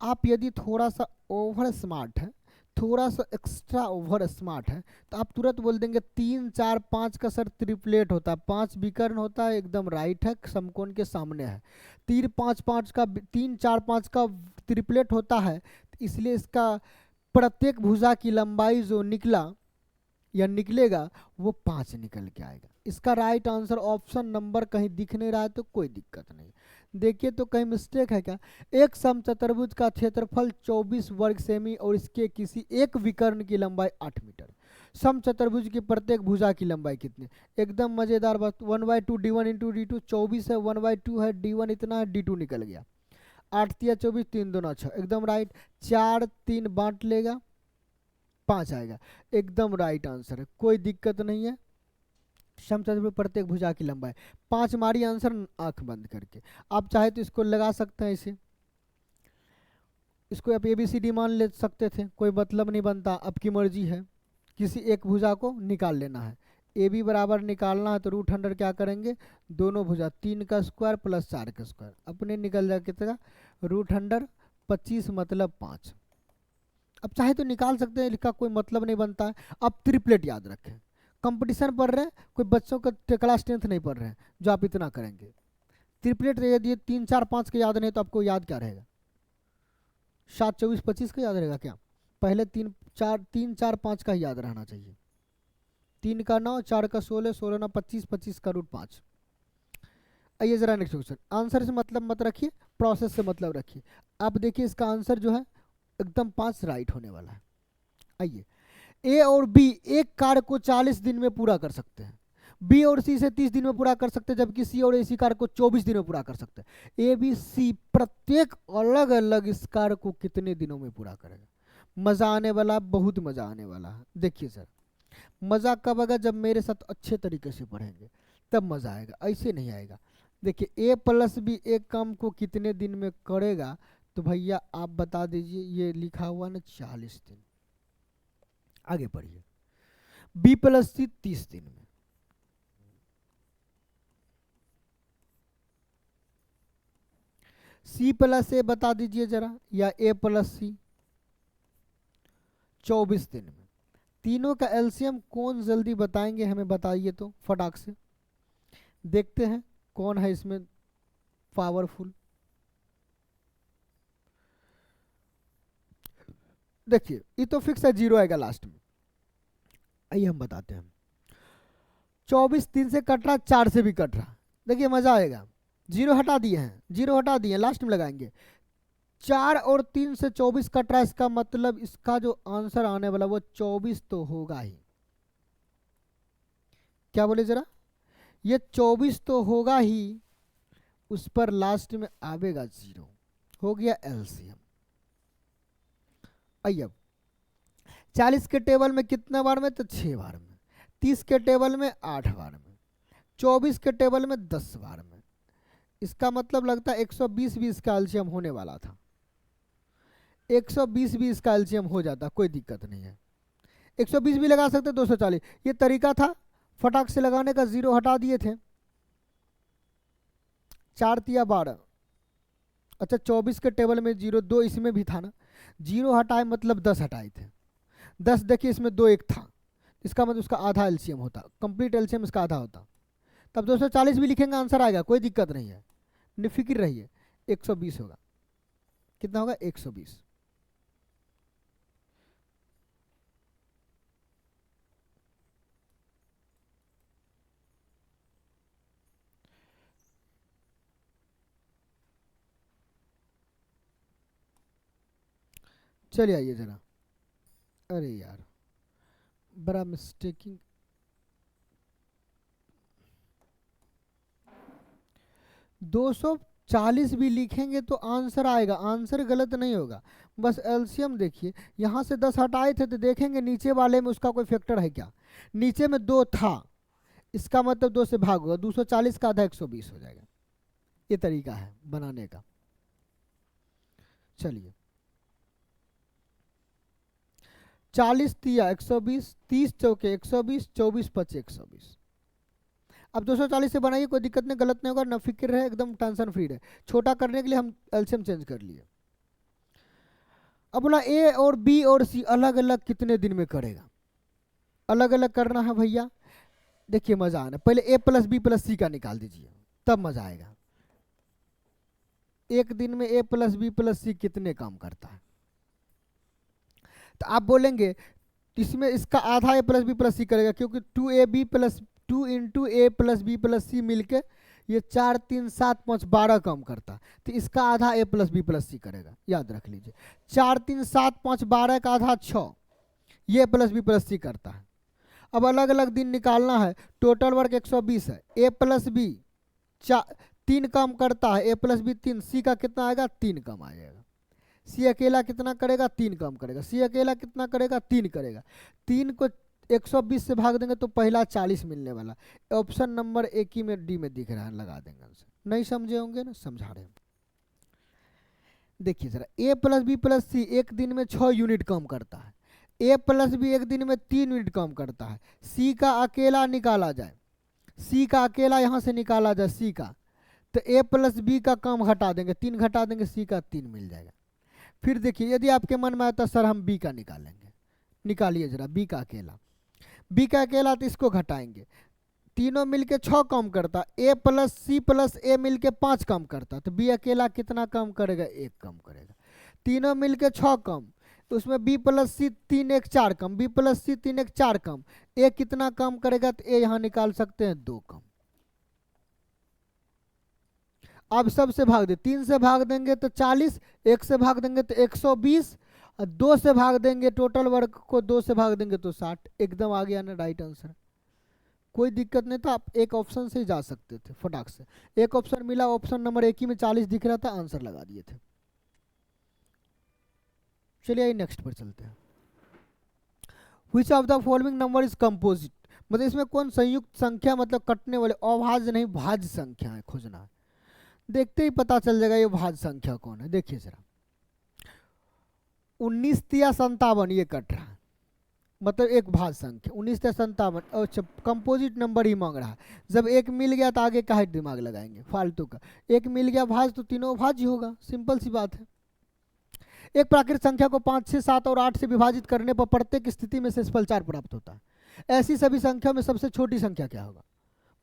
आप यदि थोड़ा सा ओवर स्मार्ट है, थोड़ा सा एक्स्ट्रा ओवर स्मार्ट है, तो आप तुरंत बोल देंगे 3 4 5 का सर त्रिप्लेट होता है, 5 विकर्ण होता है, एकदम राइट है, समकोण के सामने है। 3 5 5 का 3 4 5 का त्रिप्लेट होता है, इसलिए इसका प्रत्येक भुजा की लंबाई जो निकला या निकलेगा वो 5 निकल के आएगा। इसका राइट आंसर ऑप्शन नंबर कहीं दिख नहीं रहा है तो कोई दिक्कत नहीं। देखिए तो कहीं मिस्टेक है क्या। एक समचतुर्भुज का क्षेत्रफल 24 वर्ग सेमी और इसके किसी एक विकर्ण की लंबाई 8 मीटर। समचतुर्भुज की प्रत्येक भुजा की लंबाई कितनी, एकदम मजेदार बात। 1/2 d1 इंटू d2, 24 है, 1/2 है, d1 इतना है, d2 निकल गया। 8 तिया 24, 3 दूना 6, एकदम राइट। 4 3 बांट लेगा, 5 आएगा, एकदम राइट आंसर है, कोई दिक्कत नहीं है। समचतुर्भुज प्रत्येक भुजा की लंबाई 5 मारी आंसर आंख बंद करके। आप चाहे तो इसको लगा सकते हैं, इसे इसको आप ABCD मान ले सकते थे, कोई मतलब नहीं बनता, आपकी मर्जी है। किसी एक भुजा को निकाल लेना है, AB बराबर निकालना है तो √100 क्या करेंगे, दोनों भुजा 3 का स्क्वायर प्लस 4 का स्क्वायर, अपने निकल जाए कितना, √100 25 मतलब 5। अब चाहे तो निकाल सकते हैं, इसका कोई मतलब नहीं बनता है। अब ट्रिपलेट याद रखें, कंपटीशन पढ़ रहे हैं, कोई बच्चों का क्लास 10th नहीं पढ़ रहे हैं जो आप इतना करेंगे। ट्रिपलेट यदि 3 4 5 के याद नहीं तो आपको याद क्या रहेगा, 7 24 25 का याद रहेगा क्या, पहले 3 4 5 का ही याद रहना चाहिए। 3 का 9, 4 का 16, 16 9 25, 25 का √5। आइए जरा नेक्स्ट क्वेश्चन, आंसर से मतलब मत रखिए, प्रोसेस से मतलब रखिए। अब देखिए इसका आंसर जो है एकदम 5 राइट होने वाला है। आइए, ए और बी एक कार्य को 40 दिन में पूरा कर सकते हैं, बी और सी से 30 दिन में पूरा कर सकते हैं, जबकि सी और ए इसी कार्य को 24 दिन में पूरा कर सकते हैं। ए बी सी प्रत्येक अलग अलग इस कार्य को कितने दिनों में पूरा करेगा? मजा आने वाला, बहुत मजा आने वाला है। देखिए सर, मजा कब आएगा? जब मेरे साथ अच्छे तरीके से पढ़ेंगे तब मजा आएगा, ऐसे नहीं आएगा। देखिए ए प्लस बी एक काम को कितने दिन में करेगा, तो भैया आप बता दीजिए, ये लिखा हुआ ना 40 दिन। आगे पढ़िए, बी प्लस सी 30 दिन में, सी प्लस ए बता दीजिए जरा, या ए प्लस सी 24 दिन में। तीनों का एलसीएम कौन जल्दी बताएंगे हमें, बताइए तो फटाक से, देखते हैं कौन है इसमें पावरफुल। देखिए ये तो फिक्स है, 0 आएगा लास्ट में। आइए हम बताते हैं, 24 3 से कट रहा, 4 से भी कट रहा, देखिए मजा आएगा। 0 हटा दिए हैं, 0 हटा दिए, लास्ट में लगाएंगे। 4 और 3 से 24 कट रहा, इसका मतलब इसका जो आंसर आने वाला वो 24 तो होगा ही। क्या बोले जरा, ये 24 तो होगा ही, उस पर लास्ट में आवेगा 0, हो गया एलसीएम। आइए अब 40 के टेबल में कितने बार में, तो 6 बार में, 30 के टेबल में 8 बार में, 24 के टेबल में 10 बार में। इसका मतलब लगता है 120 भी इसका एलसीएम होने वाला था, 120 भी इसका एलसीएम हो जाता, कोई दिक्कत नहीं है। 120 भी लगा सकते, 240, ये तरीका था फटाक से लगाने का। 0 हटा दिए थे, 4 तिया 12, अच्छा 24 के टेबल में 0, 2 इसमें भी था ना, 0 हटाए मतलब 10 हटाए थे, 10 देखिए इसमें 2 1 था, इसका मतलब उसका आधा एलसीएम होता, कंप्लीट एलसीएम इसका आधा होता, तब 240 भी लिखेंगे आंसर आएगा, कोई दिक्कत नहीं है, निफिक्र रहिए। 120 होगा, कितना होगा 120। चलिए आइए जरा, अरे यार बड़ा मिस्टेकिंग, 240 भी लिखेंगे तो आंसर आएगा, आंसर गलत नहीं होगा, बस एलसीएम देखिए। यहाँ से 10 हटाए थे तो देखेंगे नीचे वाले में उसका कोई फैक्टर है क्या, नीचे में 2 था, इसका मतलब 2 से भाग होगा, 240 का आधा 120 हो जाएगा। ये तरीका है बनाने का। चलिए 40 तिया 120, 30 चौके 120, 24 5 120। अब 240 से बनाइए, कोई दिक्कत नहीं, गलत नहीं होगा, ना फिक्र है, एकदम टेंशन फ्री है। छोटा करने के लिए हम एलसीएम चेंज कर लिए। अब बोला ए और बी और सी अलग अलग कितने दिन में करेगा, अलग अलग करना है भैया। देखिए मजा आना, पहले ए प्लस बी प्लस सी का निकाल दीजिए, तब मजा आएगा। एक दिन में ए प्लस बी प्लस सी कितने काम करता है, तो आप बोलेंगे इसमें इसका आधा ए प्लस बी प्लस सी करेगा, क्योंकि 2ab प्लस 2 इंटू ए प्लस बी प्लस सी मिलके ये 4 3 7 5 12 काम करता, तो इसका आधा ए प्लस बी प्लस सी करेगा, याद रख लीजिए। 4 3 7 5 12 का आधा 6, ये प्लस बी प्लस सी करता है। अब अलग अलग दिन निकालना है, टोटल वर्क 120 है, ए प्लस बी 3 काम करता है, ए प्लस बी 3, सी का कितना आएगा 3 काम आ जाएगा। सी अकेला कितना करेगा 3 काम करेगा, सी अकेला कितना करेगा 3 करेगा। 3 को 120 से भाग देंगे तो पहला 40 मिलने वाला, ऑप्शन नंबर एक ही में डी में दिख रहा है, लगा देंगे आंसर। नहीं समझे होंगे ना, समझा रहे हैं। देखिए जरा, ए प्लस बी प्लस सी एक दिन में 6 यूनिट काम करता है, ए प्लस बी एक दिन में 3 यूनिट काम करता है। सी का अकेला निकाला जाए, सी का अकेला यहाँ से निकाला जाए सी का, तो ए प्लस बी का काम घटा देंगे, 3 घटा देंगे, सी का 3 मिल जाएगा। फिर देखिए यदि आपके मन में आता सर हम बी का निकालेंगे, निकालिए जरा बी का अकेला, बी का अकेला तो इसको घटाएंगे, तीनों मिलके 6 काम करता, ए प्लस सी प्लस ए मिलके 5 काम करता, तो बी अकेला कितना काम करेगा 1 काम करेगा। तीनों मिलके 6 काम, तो उसमें बी प्लस सी 3 1 4 काम, बी प्लस सी 3 1 4 काम, ए कितना काम करेगा, तो ए यहाँ निकाल सकते हैं 2 काम। अब सब से भाग दे, 3 से भाग देंगे तो 40, 1 से भाग देंगे तो 120, और 2 से भाग देंगे, टोटल वर्क को 2 से भाग देंगे तो 60। एकदम आ गया ना राइट आंसर। कोई दिक्कत नहीं था, आप एक ऑप्शन से ही जा सकते थे फटाक से। एक ऑप्शन मिला, ऑप्शन नंबर 1 ही में 40 दिख रहा था, आंसर लगा दिए थे। चलिए नेक्स्ट पर चलते हैं। Which of the following number is composite, मतलब इसमें कौन संयुक्त संख्या, मतलब कटने वाले, अभाज्य नहीं भाज्य संख्या है, खोजना है। देखते ही पता चल जाएगा ये भाज्य संख्या कौन है। देखिए जरा, 19 तिया 57 ये कट रहा है, मतलब एक भाज्य संख्या 19 तिया 57। अच्छा, कंपोजिट नंबर ही मांग रहा है। जब एक मिल गया तो आगे काहे दिमाग लगाएंगे फालतू का। एक मिल गया भाज्य तो तीनों भाज्य होगा, सिंपल सी बात है। एक प्राकृत संख्या को 5, 6, 7 और 8 से विभाजित करने पर प्रत्येक स्थिति में शेषफल 4 प्राप्त होता है। ऐसी सभी संख्या में सबसे छोटी संख्या क्या होगा?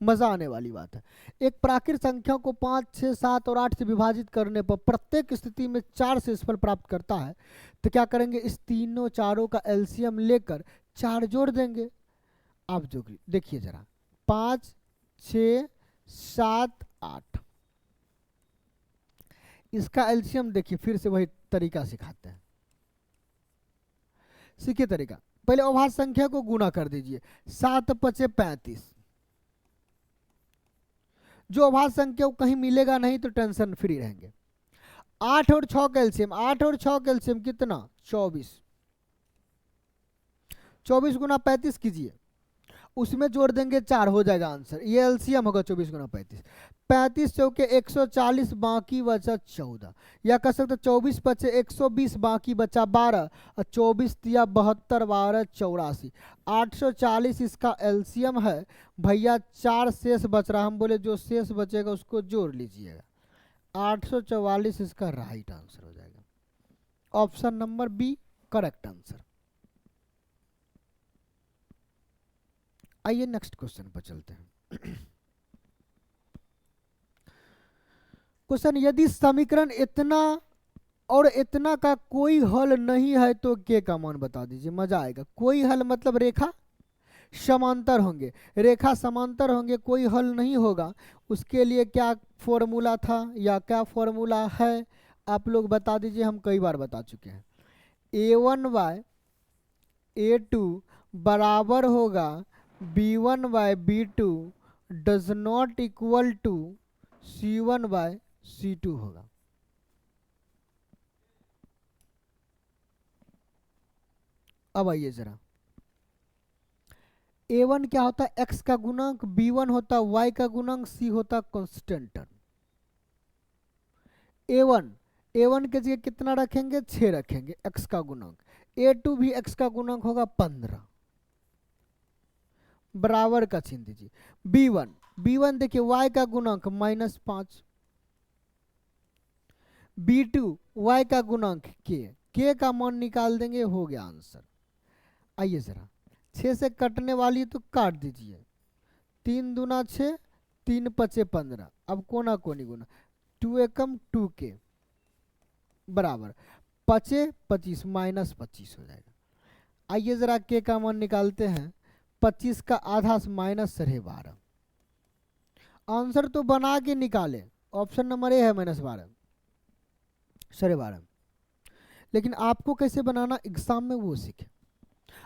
मजा आने वाली बात है। एक प्राकृत संख्या को 5, 6, 7 और 8 से विभाजित करने पर प्रत्येक स्थिति में 4 शेषफल प्राप्त करता है, तो क्या करेंगे, इस तीनों चारों का एलसीएम लेकर 4 जोड़ देंगे। आप जो देखिए जरा, 5, 6, 7, 8, इसका एलसीएम देखिए, फिर से वही तरीका सिखाते हैं। सीखिए तरीका, पहले अभाज्य संख्या को गुना कर दीजिए, 7 पचे 35। जो अभाज्य संख्या को कहीं मिलेगा नहीं तो टेंशन फ्री रहेंगे। 8 और 6 कैल्शियम, 8 और 6 कैल्शियम कितना, 24। 24 गुना 35 कीजिए, उसमें जोड़ देंगे 4, हो जाएगा आंसर। ये एलसीएम होगा 24 गुना 35। 35 चौके 140, बाकी बचा 14। या कह सकते 24 बचे 120, बाकी बचा 12, और 24 तिया 72, 12 84, 840 इसका एलसीएम है भैया। 4 शेष बच रहा, हम बोले जो शेष बचेगा उसको जोड़ लीजिएगा। 844 इसका राइट आंसर हो जाएगा। Option number B correct answer. आइए नेक्स्ट क्वेश्चन पर चलते हैं। क्वेश्चन, यदि समीकरण इतना और इतना का कोई हल नहीं है तो के का मान बता दीजिए। मजा आएगा। कोई हल मतलब रेखा समांतर होंगे, रेखा समांतर होंगे, कोई हल नहीं होगा। उसके लिए क्या फॉर्मूला था या क्या फॉर्मूला है, आप लोग बता दीजिए। हम कई बार बता चुके हैं। a1 बाय a2 बराबर होगा b1 by b2 does not equal to c1 by c2 होगा। अब आइए जरा, a1 क्या होता है, x का गुणक, b1 होता है y का गुणक, c होता कांस्टेंट टर्म। a1 के जगह कितना रखेंगे, 6 रखेंगे, x का गुणक। a2 भी x का गुणक होगा 15, बराबर का चिन्ह दीजिए। b1 देखिए y का गुणक -5, b2 y का गुणक k का मान निकाल देंगे, हो गया आंसर। आइए जरा, 6 से कटने वाली तो काट दीजिए। 3 दूना 6, 3 पचे 15। अब कोना कोनी गुना, 2 एकम 2k बराबर पचे 25 -25 हो जाएगा। आइए जरा k का मान निकालते हैं। 25 का आधा -12.5। आंसर तो बना के निकाले, ऑप्शन नंबर ए है -12, 12.5। लेकिन आपको कैसे बनाना एग्जाम में वो सीखे।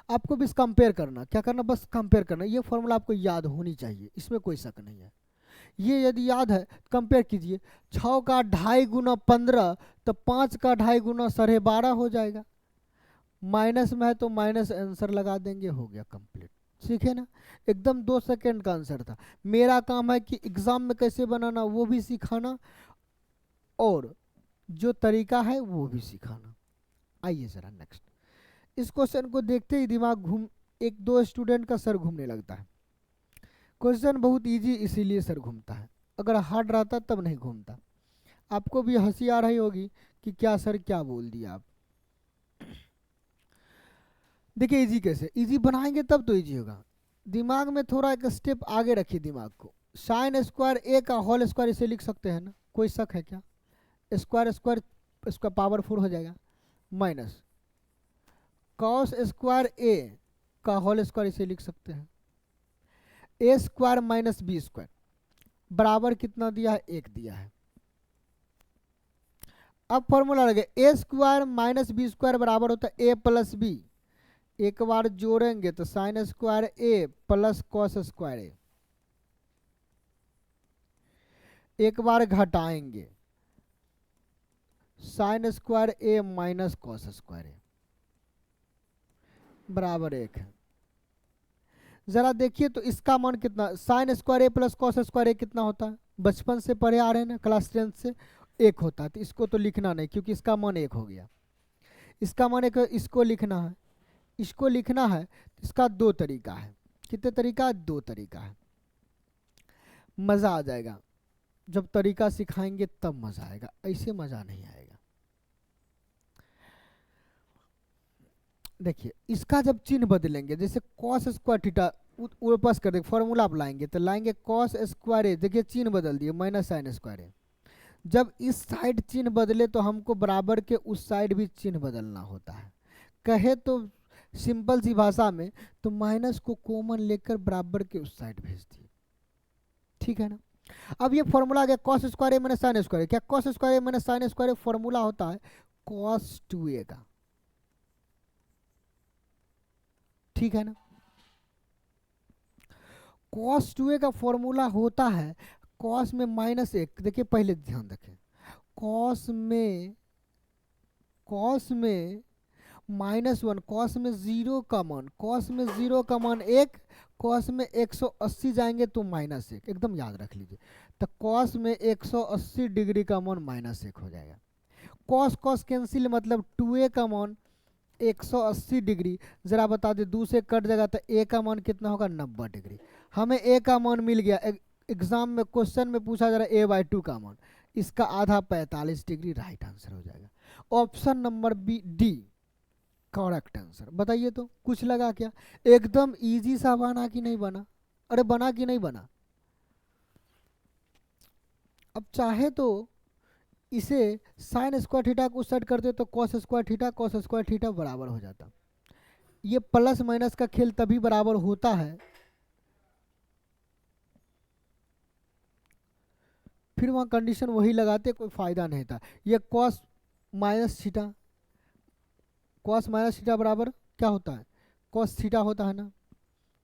आपको बस कंपेयर करना, क्या करना, बस कंपेयर करना। ये फॉर्मूला आपको याद होनी चाहिए, इसमें कोई शक नहीं है। ये यदि याद है कंपेयर कीजिए। 6 का 2.5 गुना 15 तो 5 का 2.5 गुना 12.5 हो जाएगा। माइनस में है तो माइनस आंसर लगा देंगे, हो गया कंप्लीट। सीखे ना, एकदम 2 सेकेंड का आंसर था। मेरा काम है कि एग्जाम में कैसे बनाना वो भी सिखाना, और जो तरीका है वो भी सिखाना। आइए जरा नेक्स्ट। इस क्वेश्चन को देखते ही दिमाग घूम, 1-2 स्टूडेंट का सर घूमने लगता है। क्वेश्चन बहुत इजी इसीलिए सर घूमता है, अगर हार्ड रहता तब नहीं घूमता। आपको भी हंसी आ रही होगी कि क्या सर क्या बोल दिया आप। देखिए इजी कैसे, इजी बनाएंगे तब तो इजी होगा। दिमाग में थोड़ा एक स्टेप आगे रखिए दिमाग को। साइन स्क्वायर ए का होल स्क्वायर इसे लिख सकते हैं ना, कोई शक है क्या? स्क्वायर स्क्वायर इसका पावर 4 हो जाएगा, माइनस कॉस स्क्वायर ए का होल स्क्वायर इसे लिख सकते हैं। ए स्क्वायर माइनस बी स्क्वायर बराबर कितना दिया है, 1 दिया है। अब फॉर्मूला लगे ए स्क्वायर माइनस बी स्क्वायर बराबर होता है ए प्लस बी। एक बार जोड़ेंगे तो साइन स्क्वायर ए प्लस कॉस स्क्वायर ए, एक बार घटाएंगे साइन स्क्वायर ए माइनस कॉस स्क्वायर ए बराबर 1 है। जरा देखिए तो इसका मान कितना, साइन स्क्वायर ए प्लस कॉस स्क्वायर ए कितना होता है, बचपन से पढ़े आ रहे हैं ना क्लास 10 से, 1 होता है। तो इसको तो लिखना नहीं क्योंकि इसका मान 1 हो गया। इसका मान 1, इसको लिखना है, इसको लिखना है। इसका 2 तरीका है। कितने तरीका? 2 तरीका है। मज़ा आ जाएगा जब तरीका सिखाएंगे तब मज़ा आएगा, ऐसे मज़ा नहीं आएगा। देखिए इसका जब चिन्ह बदलेंगे, जैसे कॉस स्क्वायर थीटा वापस कर देंगे, फॉर्मूला आप लाएंगे तो लाएंगे कॉस स्क्वायर ए, देखिए चिन्ह बदल दिए माइनस साइन स्क्वायर ए। जब इस साइड चिन्ह बदले तो हमको बराबर के उस साइड भी चिन्ह बदलना होता है। कहे तो सिंपल सी भाषा में तो माइनस को कॉमन लेकर बराबर के उस साइड भेज दिए, ठीक है ना। अब ये फॉर्मूला आ गया कॉस स्क्वायर ए माइनस साइन स्क्वायर ए। क्या cos square A minus sine square a formula होता है कॉस 2a का, ठीक है ना। कॉस 2a का फॉर्मूला होता है कॉस में माइनस 1, देखिए पहले ध्यान रखें, कॉस में -1, कॉस में 0 का मान, कॉस में 0 का मान 1, कॉस में 180 जाएंगे तो -1, एकदम याद रख लीजिए। तो कॉस में 180 डिग्री का मान -1 हो जाएगा। कॉस कॉस कैंसिल, मतलब 2a का मान 180 डिग्री, जरा बता दे 2 से कट जाएगा तो a का मान कितना होगा 90 डिग्री। हमें a का मान मिल गया। एग्जाम में क्वेश्चन में पूछा जा रहा है a/2 का मान, इसका आधा 45 डिग्री, राइट आंसर हो जाएगा। Option number D correct answer. बताइए तो कुछ लगा क्या? एकदम इजी सा बना कि नहीं बना? अरे बना कि नहीं बना? अब चाहे तो इसे साइन स्क्वायर थीटा को उस साइड करते तो कॉस स्क्वायर थीटा बराबर हो जाता। ये प्लस माइनस का खेल तभी बराबर होता है, फिर वहाँ कंडीशन वही लगाते, कोई फायदा नहीं था। ये कॉस माइनस थीटा बराबर क्या होता है? कॉस थीटा होता है ना।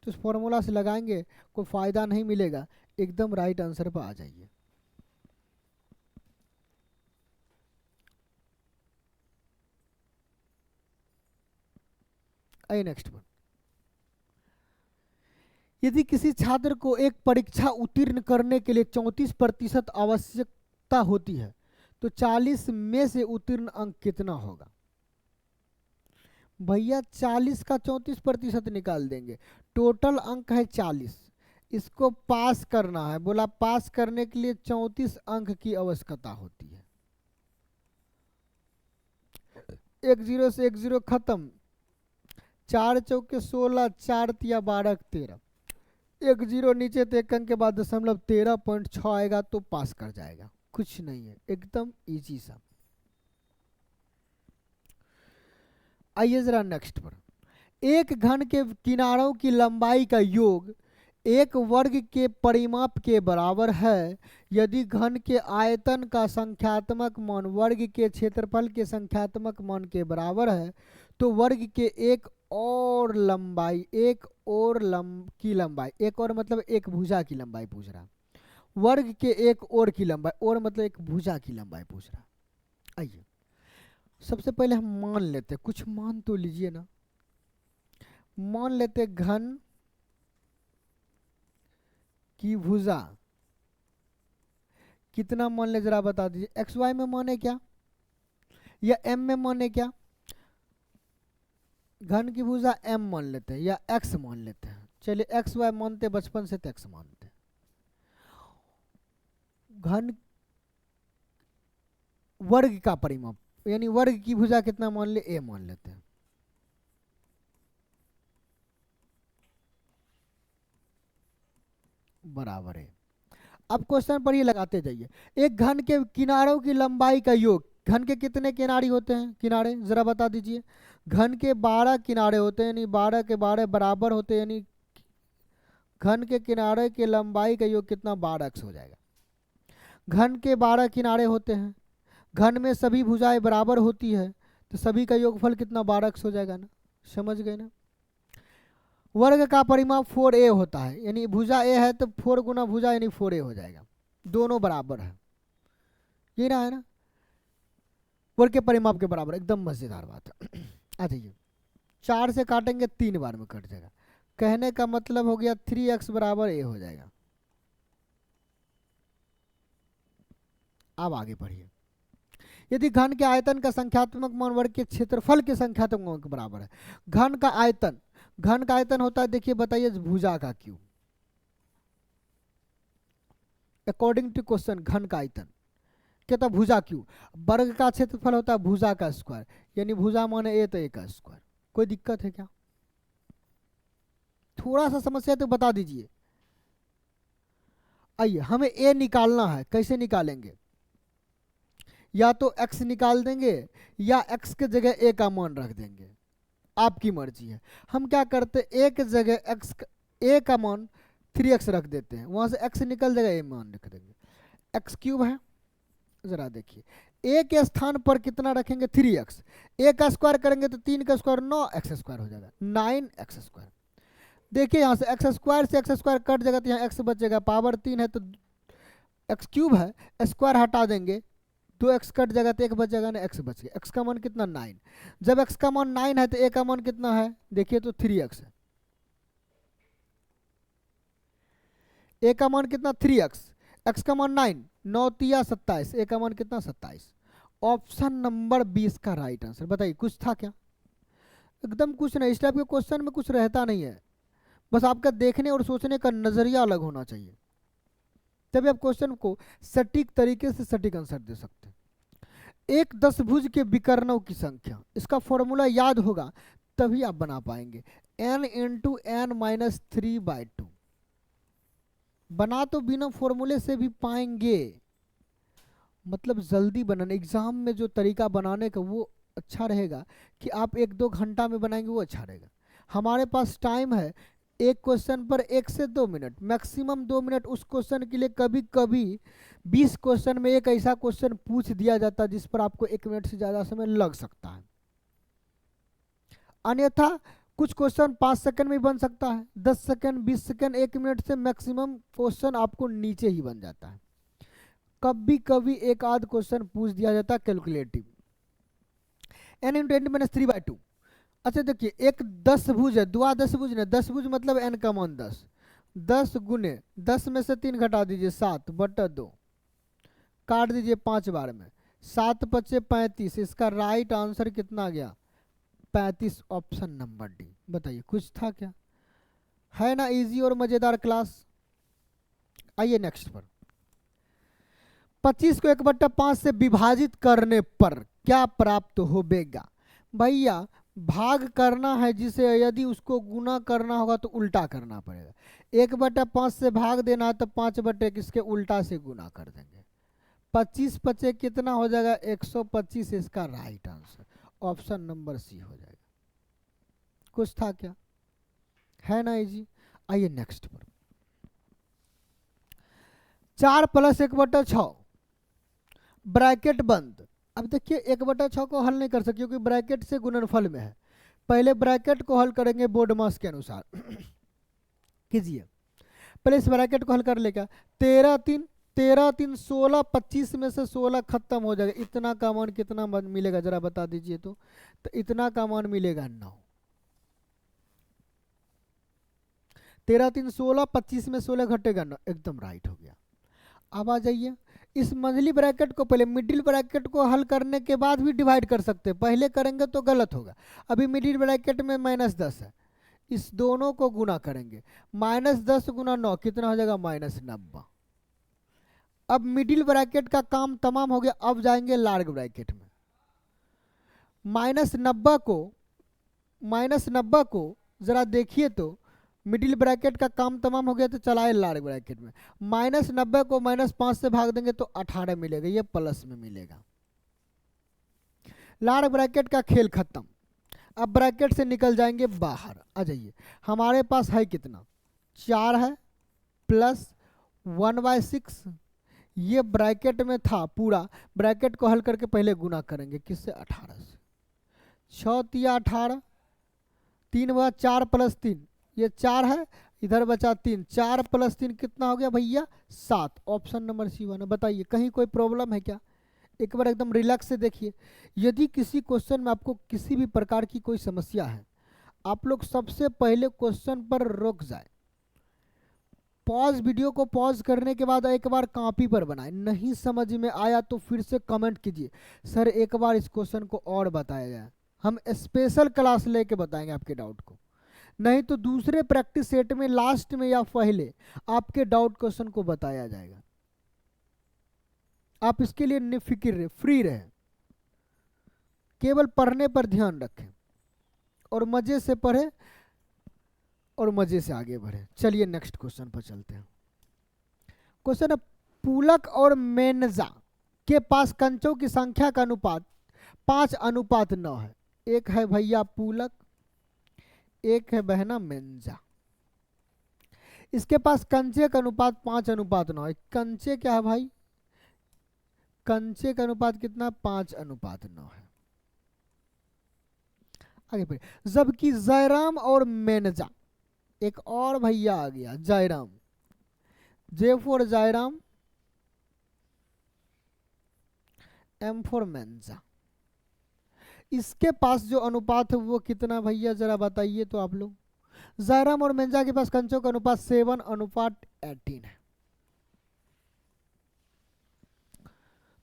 तो इस फॉर्मूला से लगाएंगे, कोई फायदा नहीं मिलेगा, एकदम राइट आंसर पर आ जाइए। आइए नेक्स्ट वन। यदि किसी छात्र को एक परीक्षा उत्तीर्ण करने के लिए 34% आवश्यकता होती है तो 40 में से उत्तीर्ण अंक कितना होगा? भैया 40 का 34% निकाल देंगे, टोटल अंक है 40, इसको पास करना है। बोला पास करने के लिए 34 अंक की आवश्यकता होती है। 1 0 से 1 0 खत्म, 4 चौके 16, 4 तिया 12 13, 1 0 नीचे तो 1 अंक के बाद 13.6 आएगा तो पास कर जाएगा। कुछ नहीं है, एकदम इजी सा। आइए जरा नेक्स्ट पर। एक घन के किनारों की लंबाई का योग एक वर्ग के परिमाप के बराबर है यदि घन के आयतन का संख्यात्मक मान वर्ग के क्षेत्रफल के संख्यात्मक मान के बराबर है तो वर्ग के एक और लंबाई, की लंबाई, एक और मतलब एक भुजा की लंबाई पूछ रहा, वर्ग के एक और की लंबाई, और मतलब एक भुजा की लंबाई पूछ रहा। आइए सबसे पहले हम मान लेते, कुछ मान तो लीजिए ना। मान लेते घन की भुजा कितना मान ले, जरा बता दीजिए। एक्स वाई में माने क्या या एम में माने क्या? घन की भुजा एम मान लेते हैं या एक्स मान लेते हैं। चलिए एक्स वाई मानते, बचपन से तो एक्स मानते। घन वर्ग का परिमाप यानी वर्ग की भुजा कितना मान ले, ए मान लेते हैं। बराबर है। अब क्वेश्चन पर ये लगाते जाइए। एक घन के किनारों की लंबाई का योग, घन के कितने किनारे होते हैं? किनारे जरा बता दीजिए। घन के 12 किनारे होते हैं, यानी 12 के 12 बराबर होते हैं, यानी घन के किनारे के लंबाई का योग कितना? 12x हो जाएगा। घन के 12 किनारे होते हैं, घन में सभी भुजाएं बराबर होती है तो सभी का योगफल कितना 12x हो जाएगा ना, समझ गए ना। वर्ग का परिमाप 4a होता है, यानी भुजा a है तो 4 गुना भुजा यानी 4a हो जाएगा, दोनों बराबर है, ये रहा है ना, वर्ग के परिमाप के बराबर, एकदम मजेदार बात है। आ जाइए, 4 से काटेंगे 3 बार में कट जाएगा, कहने का मतलब हो गया 3x बराबर a हो जाएगा। अब आगे बढ़िए, यदि घन के आयतन का संख्यात्मक मान वर्ग के क्षेत्रफल के संख्यात्मक मान के बराबर है। घन का आयतन होता है, देखिए बताइए, भुजा का क्यूब। अकॉर्डिंग टू क्वेश्चन घन का आयतन क्या था, भुजा क्यूब। वर्ग का क्षेत्रफल होता है भुजा का स्क्वायर, यानी भुजा माने ए तो ए का स्क्वायर। कोई दिक्कत है क्या? थोड़ा सा समस्या तो बता दीजिए। आइए, हमें ए निकालना है, कैसे निकालेंगे? या तो x निकाल देंगे या x के जगह a का मान रख देंगे, आपकी मर्जी है। हम क्या करते, a के जगह a का मान 3x रख देते हैं, वहां से x निकल जाएगा, a मान रख देंगे। x क्यूब है, जरा देखिए, a के स्थान पर कितना रखेंगे 3x, a का स्क्वायर करेंगे तो 3 का स्क्वायर 9x स्क्वायर हो जाएगा, 9x स्क्वायर। देखिए यहाँ से x स्क्वायर से x स्क्वायर कट जाएगा तो यहाँ x बचेगा, पावर 3 है तो x क्यूब है, स्क्वायर हटा देंगे 2x कट जाएगा तो 1 बच जाएगा ना, x बच गया। x का मान कितना 9, जब x का मान 9 है तो a का मान कितना है, देखिए तो 3x है, a का मान कितना 3x, x का मान 9, 9 तिया 27, a का मान कितना 27। ऑप्शन नंबर 20 का राइट आंसर। बताइए कुछ था क्या? एकदम कुछ नहीं, इस टाइप के क्वेश्चन में कुछ रहता नहीं है, बस आपका देखने और सोचने का नजरिया अलग होना चाहिए, तभी आप क्वेश्चन को सटीक तरीके से सटीक आंसर दे सकते हैं। एक दशभुज के विकर्णों की संख्या, इसका फॉर्मूला याद होगा तभी आप बना पाएंगे, n इंटू एन माइनस 3/2। बना तो बिना फॉर्मूले से भी पाएंगे, मतलब जल्दी बनाने, एग्जाम में जो तरीका बनाने का वो अच्छा रहेगा कि आप 1-2 घंटा में बनाएंगे, वो अच्छा रहेगा। हमारे पास टाइम है एक क्वेश्चन पर 1 से 2 मिनट, मैक्सिमम 2 मिनट उस क्वेश्चन के लिए। कभी कभी 20 क्वेश्चन में एक ऐसा क्वेश्चन पूछ दिया जाता है जिस पर आपको 1 मिनट से ज़्यादा समय लग सकता है, अन्यथा कुछ क्वेश्चन 5 सेकंड में बन सकता है, 10 सेकंड, 20 सेकंड, 1 मिनट से मैक्सिमम क्वेश्चन आपको नीचे ही बन जाता है। कभी कभी एक आध क्वेश्चन पूछ दिया जाता है calculative, n into n minus 3/2। अच्छा देखिए, एक 10 भुज है, दुआ 10 भुज ने, 10 भुज मतलब n का मान 10, 10 गुने 10 में से 3 घटा दीजिए 7/2, काट दीजिए 5 बार में, 7 पचे 35, इसका राइट आंसर कितना गया 35, ऑप्शन नंबर डी। बताइए कुछ था क्या? है ना इजी और मजेदार क्लास। आइए नेक्स्ट पर, 25 को 1/5 से विभाजित करने पर क्या प्राप्त होगा? भैया भाग करना है जिसे, यदि उसको गुना करना होगा तो उल्टा करना पड़ेगा। 1/5 से भाग देना है तो 5/1 इसके उल्टा से गुना कर देंगे, 25 पचे कितना हो जाएगा 125, इसका right answer option number C हो जाएगा। कुछ था क्या? है ना इजी। आइए नेक्स्ट पर, 4 + 1/6 ब्रैकेट बंद। अब देखिए 1/6 को हल नहीं कर सकते क्योंकि ब्रैकेट से गुणनफल में है, पहले ब्रैकेट को हल करेंगे बोर्ड मास के अनुसार। कीजिए, पहले इस ब्रैकेट को हल कर लेगा, 13 3 16, 25 में से 16 खत्म हो जाएगा, इतना का मान कितना मिलेगा जरा बता दीजिए तो इतना का मान मिलेगा 9। 13 3 16, 25 में 16 घटेगा 9, एकदम राइट हो गया। अब आ जाइए, इस मंझली ब्रैकेट को, पहले मिडिल ब्रैकेट को हल करने के बाद भी डिवाइड कर सकते हैं, पहले करेंगे तो गलत होगा। अभी मिडिल ब्रैकेट में -10 है, इस दोनों को गुना करेंगे, -10 गुना 9 कितना हो जाएगा -90। अब मिडिल ब्रैकेट का काम तमाम हो गया, अब जाएंगे लार्ज ब्रैकेट में। -90 को जरा देखिए तो मिडिल ब्रैकेट का काम तमाम हो गया तो चलाए लार्ज ब्रैकेट में। -90 को -5 से भाग देंगे तो 18 मिलेगा, ये प्लस में मिलेगा। लार्ज ब्रैकेट का खेल खत्म, अब ब्रैकेट से निकल जाएंगे बाहर। आ जाइए, हमारे पास है कितना 4 है प्लस 1/6, ये ब्रैकेट में था पूरा, ब्रैकेट को हल करके पहले गुना करेंगे किससे, 18 से। 6 तिया 18, 3 बचा 4 प्लस 3, ये 4 है, इधर बचा 3, 4 प्लस 3 कितना हो गया भैया 7। ऑप्शन नंबर C1 है। बताइए कहीं कोई प्रॉब्लम है क्या? एक बार एकदम रिलैक्स से देखिए। यदि किसी क्वेश्चन में आपको किसी भी प्रकार की कोई समस्या है, आप लोग सबसे पहले क्वेश्चन पर रुक जाए, पॉज, वीडियो को पॉज करने के बाद एक बार कॉपी पर बनाए। नहीं समझ में आया तो फिर से कमेंट कीजिए, सर एक बार इस क्वेश्चन को और बताया जाए। हम स्पेशल क्लास लेके बताएंगे आपके डाउट को। नहीं तो दूसरे प्रैक्टिस सेट में लास्ट में या पहले आपके डाउट क्वेश्चन को बताया जाएगा। आप इसके लिए निफिक्र रहे, फ्री रहे, केवल पढ़ने पर ध्यान रखें और मजे से पढ़े और मजे से आगे बढ़े। चलिए नेक्स्ट क्वेश्चन पर चलते हैं। क्वेश्चन है, पूलक और मेनजा के पास कंचों की संख्या का अनुपात 5:9 है। एक है भैया पूलक, एक है बहना मेंजा। इसके पास कंचे का अनुपात 5:9 है। कंचे क्या है भाई? कंचे का अनुपात कितना? 5:9 है। आगे बढ़े। जबकि जयराम और मेनजा, एक और भैया आ गया Jayaram, J for Jayaram, M for मेंजा। इसके पास जो अनुपात है वो कितना भैया जरा बताइए तो आप लोग। जयराम और मेंजा के पास कंचों का अनुपात 7:18 है।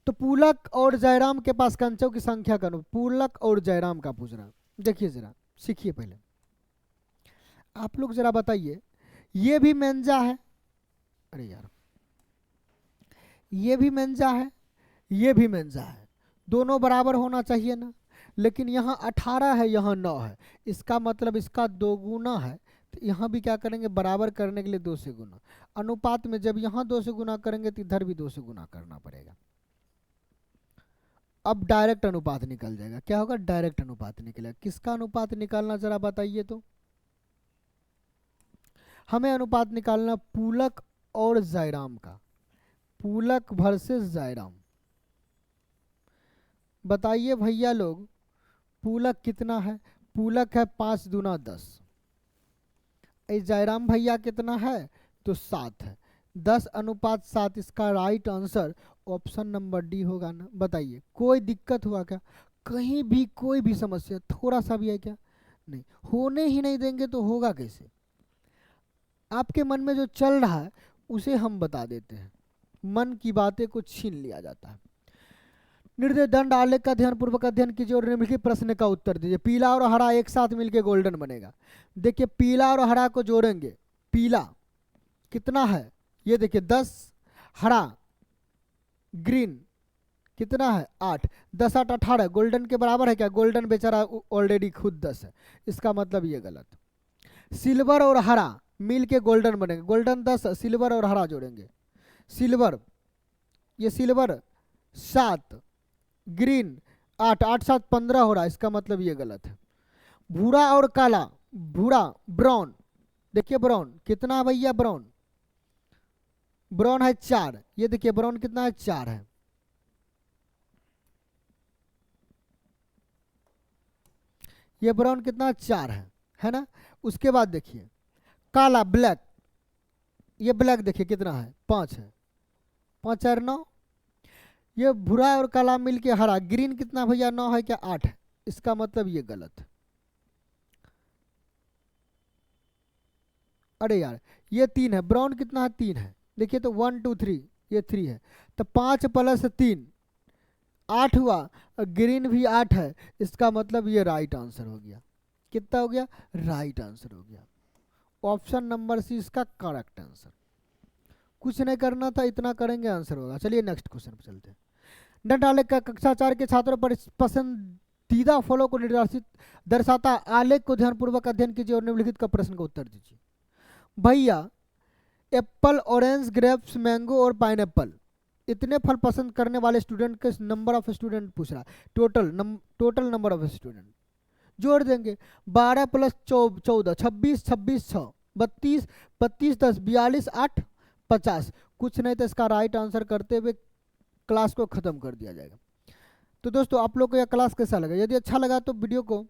तो पूलक और जयराम के पास कंचों की संख्या का अनुपात, पूलक और जयराम का पूछ रहा। देखिए जरा सीखिए पहले आप लोग, जरा बताइए, ये भी मेंजा है, अरे यार ये भी मेंजा है, ये भी मेंजा है, दोनों बराबर होना चाहिए ना। लेकिन यहाँ 18 है, यहाँ 9 है, इसका मतलब इसका 2 गुना है। तो यहाँ भी क्या करेंगे, बराबर करने के लिए 2 से गुना। अनुपात में जब यहाँ 2 से गुना करेंगे तो इधर भी 2 से गुना करना पड़ेगा। अब डायरेक्ट अनुपात निकल जाएगा। क्या होगा? डायरेक्ट अनुपात निकलेगा। किसका अनुपात निकालना जरा बताइए तो। हमें अनुपात निकालना पूलक और जयराम का, पूलक वर्सेस जयराम। बताइए भैया लोग, पूलक कितना है? पूलक है 5 दूना 10। जयराम भैया कितना है? तो 7 है। 10:7। इसका right answer option number D होगा ना। बताइए कोई दिक्कत हुआ क्या? कहीं भी कोई भी समस्या थोड़ा सा भी है क्या? नहीं, होने ही नहीं देंगे तो होगा कैसे? आपके मन में जो चल रहा है उसे हम बता देते हैं, मन की बातें को छीन लिया जाता है। निर्देश दंड आलेख का ध्यान पूर्वक अध्ययन कीजिए और निम्नलिखित प्रश्न का उत्तर दीजिए। पीला और हरा एक साथ मिलकर गोल्डन बनेगा। देखिए पीला और हरा को जोड़ेंगे, पीला कितना है ये देखिए 10, हरा ग्रीन कितना है 8, 10 8 18, गोल्डन के बराबर है क्या? गोल्डन बेचारा ऑलरेडी खुद 10 है, इसका मतलब ये गलत। सिल्वर और हरा मिल के गोल्डन बनेंगे, गोल्डन 10, सिल्वर और हरा जोड़ेंगे, सिल्वर, ये सिल्वर 7, ग्रीन 8, 8 7 15 हो रहा है, इसका मतलब ये गलत है। भूरा और काला, भूरा ब्राउन, देखिए ब्राउन कितना है भैया? ब्राउन, ब्राउन है 4, ये देखिए ब्राउन कितना है? 4 है। ये ब्राउन कितना? 4 है ना। उसके बाद देखिए काला, ब्लैक, ये ब्लैक देखिए कितना है? 5 है, 5 और 9। ये भूरा और काला मिलके हरा, ग्रीन कितना भैया? 9 है क्या? 8 है, इसका मतलब ये गलत है। अरे यार ये 3 है, ब्राउन कितना है? 3 है, देखिए तो 1 2 3, ये 3 है, तो 5 + 3 8 हुआ, ग्रीन भी 8 है, इसका मतलब ये राइट आंसर हो गया। कितना हो गया? राइट आंसर हो गया। ऑप्शन नंबर सी इसका करेक्ट आंसर। कुछ नहीं करना था, इतना करेंगे आंसर होगा। चलिए नेक्स्ट क्वेश्चन पर चलते हैं। दंड आलेख का कक्षा 4 के छात्रों पर पसंदीदा फलों को निर्देशित दर्शाता आलेख को ध्यानपूर्वक अध्ययन कीजिए और निम्नलिखित का प्रश्न का उत्तर दीजिए। भैया एप्पल, ऑरेंज, ग्रेप्स, मैंगो और पाइनएप्पल, इतने फल पसंद करने वाले स्टूडेंट के नंबर ऑफ स्टूडेंट पूछ रहा है। टोटल नंबर ऑफ स्टूडेंट जोड़ देंगे। 12 + 14 26, 26 6 32, 32 10 42 8 50। कुछ नहीं तो इसका राइट आंसर करते हुए क्लास को ख़त्म कर दिया जाएगा। तो दोस्तों आप लोग को यह क्लास कैसा लगा? यदि अच्छा लगा तो वीडियो को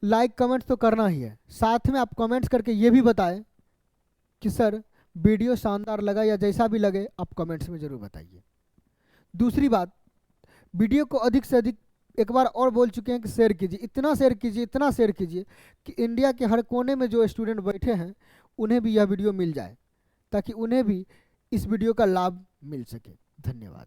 लाइक कमेंट तो करना ही है, साथ में आप कमेंट्स करके ये भी बताएं कि सर वीडियो शानदार लगा या जैसा भी लगे आप कमेंट्स में ज़रूर बताइए। दूसरी बात, वीडियो को अधिक से अधिक, एक बार और बोल चुके हैं कि शेयर कीजिए, इतना शेयर कीजिए, इतना शेयर कीजिए कि इंडिया के हर कोने में जो स्टूडेंट बैठे हैं उन्हें भी यह वीडियो मिल जाए, ताकि उन्हें भी इस वीडियो का लाभ मिल सके। धन्यवाद।